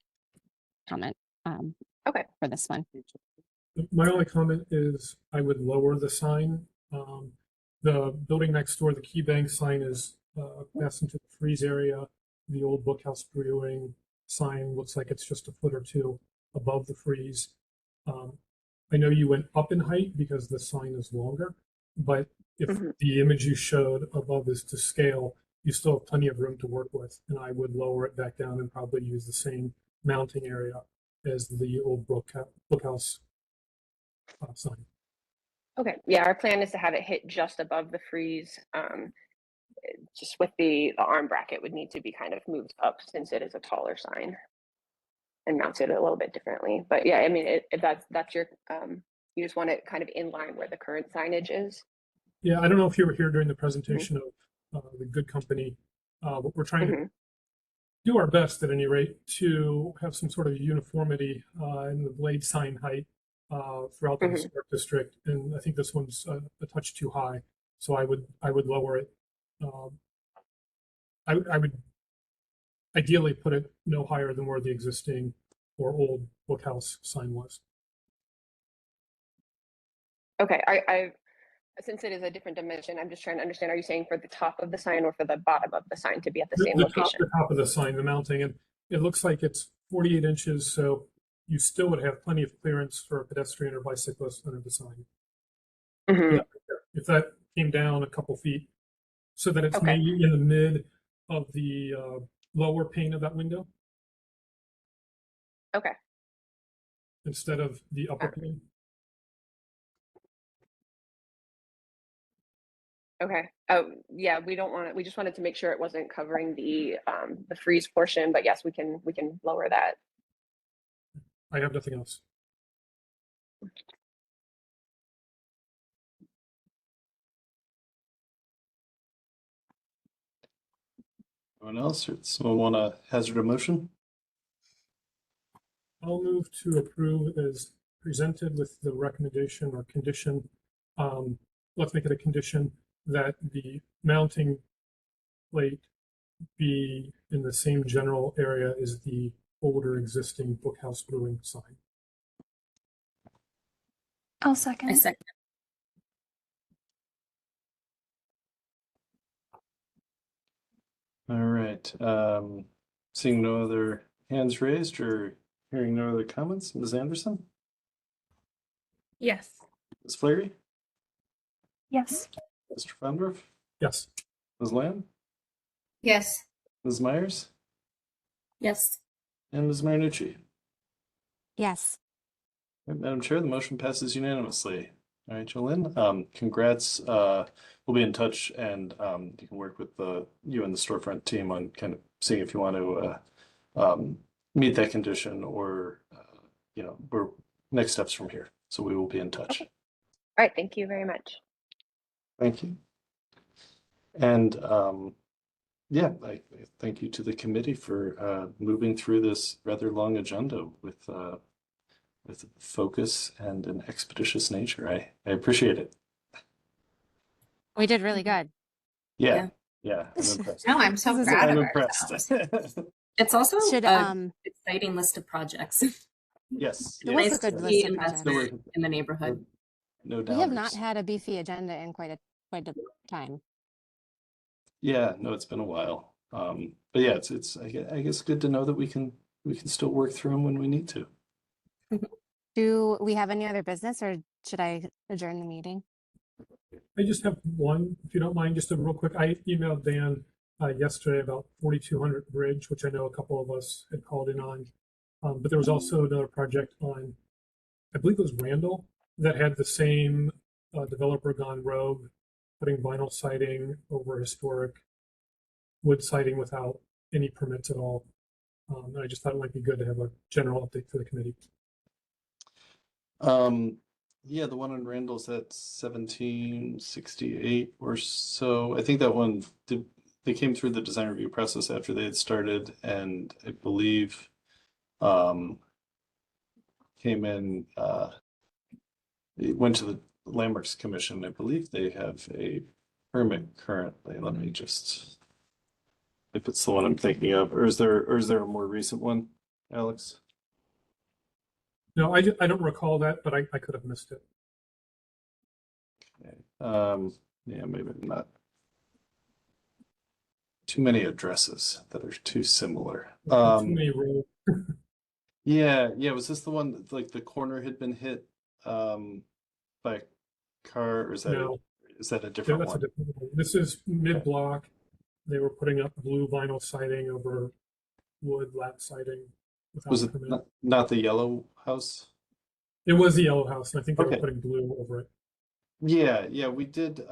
[SPEAKER 3] comment for this one.
[SPEAKER 12] My only comment is I would lower the sign. The building next door, the Key Bank sign is fastened to the freeze area. The old Bookhouse Brewing sign looks like it's just a foot or two above the freeze. I know you went up in height because the sign is longer, but if the image you showed above is to scale, you still have plenty of room to work with. And I would lower it back down and probably use the same mounting area as the old Bookhouse sign.
[SPEAKER 17] Okay, yeah, our plan is to have it hit just above the freeze. Just with the arm bracket would need to be kind of moved up since it is a taller sign and mounted a little bit differently. But yeah, I mean, if that's your, you just want it kind of in line where the current signage is.
[SPEAKER 12] Yeah, I don't know if you were here during the presentation of the Good Company, but we're trying to do our best at any rate to have some sort of uniformity in the blade sign height throughout the historic district, and I think this one's a touch too high, so I would lower it. I would ideally put it no higher than where the existing or old Bookhouse sign was.
[SPEAKER 17] Okay, I since it is a different dimension, I'm just trying to understand. Are you saying for the top of the sign or for the bottom of the sign to be at the same location?
[SPEAKER 12] The top of the sign, the mounting, and it looks like it's 48 inches, so you still would have plenty of clearance for a pedestrian or bicyclist under the sign. Yeah, if that came down a couple feet, so that it's maybe in the mid of the lower pane of that window.
[SPEAKER 17] Okay.
[SPEAKER 12] Instead of the upper pane.
[SPEAKER 17] Okay. Oh, yeah. We don't want it. We just wanted to make sure it wasn't covering the freeze portion. But yes, we can lower that.
[SPEAKER 12] I have nothing else.
[SPEAKER 1] Anyone else, or someone want to hazard a motion?
[SPEAKER 12] I'll move to approve as presented with the recommendation or condition. Let's make it a condition that the mounting plate be in the same general area as the older existing Bookhouse Brewing sign.
[SPEAKER 8] I'll second.
[SPEAKER 4] I second.
[SPEAKER 1] All right. Seeing no other hands raised or hearing no other comments, Ms. Anderson,
[SPEAKER 10] Yes.
[SPEAKER 1] Ms. Flaherty,
[SPEAKER 8] Yes.
[SPEAKER 1] Mr. Fendorf,
[SPEAKER 12] Yes.
[SPEAKER 1] Ms. Lamb,
[SPEAKER 6] Yes.
[SPEAKER 1] Ms. Myers,
[SPEAKER 4] Yes.
[SPEAKER 1] and Ms. Marinucci.
[SPEAKER 3] Yes.
[SPEAKER 1] All right, Madam Chair, the motion passes unanimously. All right, Jolene, congrats. We'll be in touch, and you can work with you and the storefront team on kind of seeing if you want to meet that condition or, we're next steps from here. So we will be in touch.
[SPEAKER 17] Okay. All right. Thank you very much.
[SPEAKER 1] Thank you. And yeah, I thank you to the committee for moving through this rather long agenda with focus and an expeditious nature. I appreciate it.
[SPEAKER 3] We did really good.
[SPEAKER 1] Yeah. I'm impressed.
[SPEAKER 6] No, I'm so proud
[SPEAKER 1] I'm
[SPEAKER 6] of
[SPEAKER 1] impressed.
[SPEAKER 6] ourselves.
[SPEAKER 4] It's also
[SPEAKER 3] Should,
[SPEAKER 4] an exciting list of projects.
[SPEAKER 1] Yes.
[SPEAKER 3] It was
[SPEAKER 1] yes,
[SPEAKER 3] a good
[SPEAKER 1] yes.
[SPEAKER 3] list of
[SPEAKER 4] Investment in the neighborhood.
[SPEAKER 1] No doubt.
[SPEAKER 3] We have not had a beefy agenda in quite a time.
[SPEAKER 1] Yeah, no, it's been a while. But yeah, it's I guess good to know that we can still work through them when we need to.
[SPEAKER 3] Do we have any other business, or should I adjourn the meeting?
[SPEAKER 12] I just have one, if you don't mind, just a real quick. I emailed Dan yesterday about 4200 Bridge, which I know a couple of us had called in on. But there was also another project on, I believe it was Randall, that had the same developer gone rogue, putting vinyl siding over historic wood siding without any permits at all. And I just thought it might be good to have a general update for the committee.
[SPEAKER 1] Yeah, the one on Randall's at 1768 or so. I think that one they came through the design review process after they had started, and I believe came in it went to the Landmarks Commission. I believe they have a permit currently. Let me just, if it's the one I'm thinking of, or is there a more recent one, Alex?
[SPEAKER 12] No, I don't recall that, but I could have missed it.
[SPEAKER 1] Okay. Yeah, maybe not. Too many addresses that are too similar.
[SPEAKER 12] Too many rows.
[SPEAKER 1] Yeah. Was this the one that, like, the corner had been hit by a car, or is that
[SPEAKER 12] No.
[SPEAKER 1] is that a different
[SPEAKER 12] That's
[SPEAKER 1] one?
[SPEAKER 12] a different one. This is mid-block. They were putting up blue vinyl siding over wood lap siding without
[SPEAKER 1] Was
[SPEAKER 12] a
[SPEAKER 1] it
[SPEAKER 12] permit.
[SPEAKER 1] not the yellow house?
[SPEAKER 12] It was the yellow house, and I think they
[SPEAKER 1] Okay.
[SPEAKER 12] were putting blue over it.
[SPEAKER 1] Yeah, we did.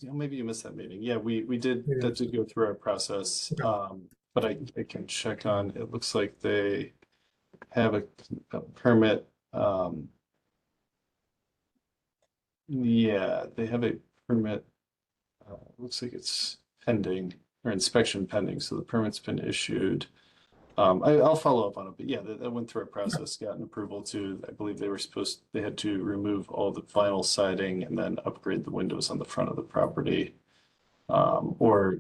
[SPEAKER 1] Maybe you missed that meeting. Yeah, we did.
[SPEAKER 12] Yeah.
[SPEAKER 1] That did go through our process. But I can check on. It looks like they have a permit. Yeah, they have a permit. Looks like it's pending or inspection pending. So the permit's been issued. I'll follow up on it, but yeah, that went through a process, got an approval to, I believe they had to remove all the vinyl siding and then upgrade the windows on the front of the property. Or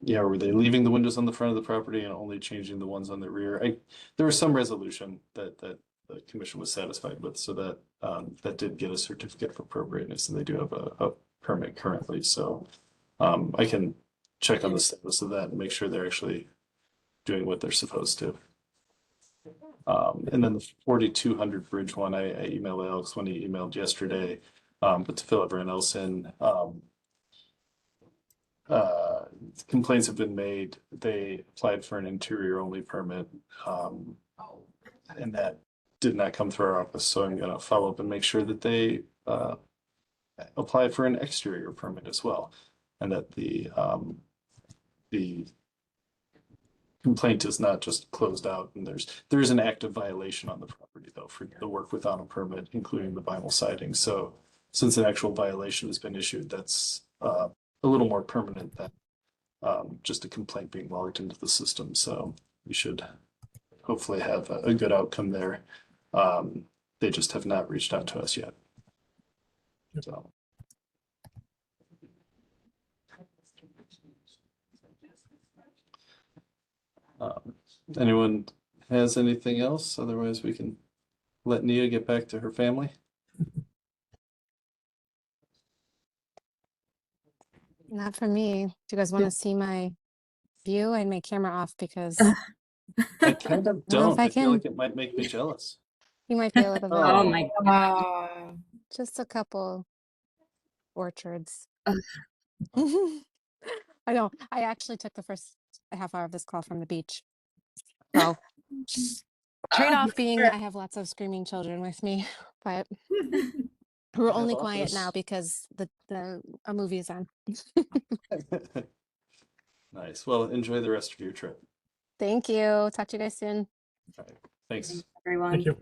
[SPEAKER 1] were they leaving the windows on the front of the property and only changing the ones on the rear? There was some resolution that the commission was satisfied with, so that that did get a certificate for appropriateness, and they do have a permit currently. So I can check on the status of that and make sure they're actually doing what they're supposed to. And then the 4200 Bridge one, I emailed Alex when he emailed yesterday, but to fill everyone else in, complaints have been made. They applied for an interior only permit, and that did not come through our office. So I'm going to follow up and make sure that they apply for an exterior permit as well, and that the complaint is not just closed out, and there is an active violation on the property though for the work without a permit, including the vinyl siding. So since an actual violation has been issued, that's a little more permanent than just a complaint being logged into the system. So we should hopefully have a good outcome there. They just have not reached out to us yet. So. Anyone has anything else? Otherwise, we can let Nia get back to her family.
[SPEAKER 3] Not for me. Do you guys want to see my view? I had my camera off because
[SPEAKER 1] I kind of
[SPEAKER 3] know if
[SPEAKER 1] don't.
[SPEAKER 3] I
[SPEAKER 1] I feel
[SPEAKER 3] can.
[SPEAKER 1] like it might make me jealous.
[SPEAKER 3] you might be a little bit.
[SPEAKER 4] Oh my God.
[SPEAKER 3] Just a couple orchards. I know. I actually took the first half hour of this call from the beach. So trade-off being I have lots of screaming children with me, but we're
[SPEAKER 1] I have
[SPEAKER 3] only quiet
[SPEAKER 1] office.
[SPEAKER 3] now because a movie is on.
[SPEAKER 1] Nice. Well, enjoy the rest of your trip.
[SPEAKER 3] Thank you. Talk to you guys soon.
[SPEAKER 1] All right. Thanks.
[SPEAKER 4] Everyone.
[SPEAKER 12] Thank you.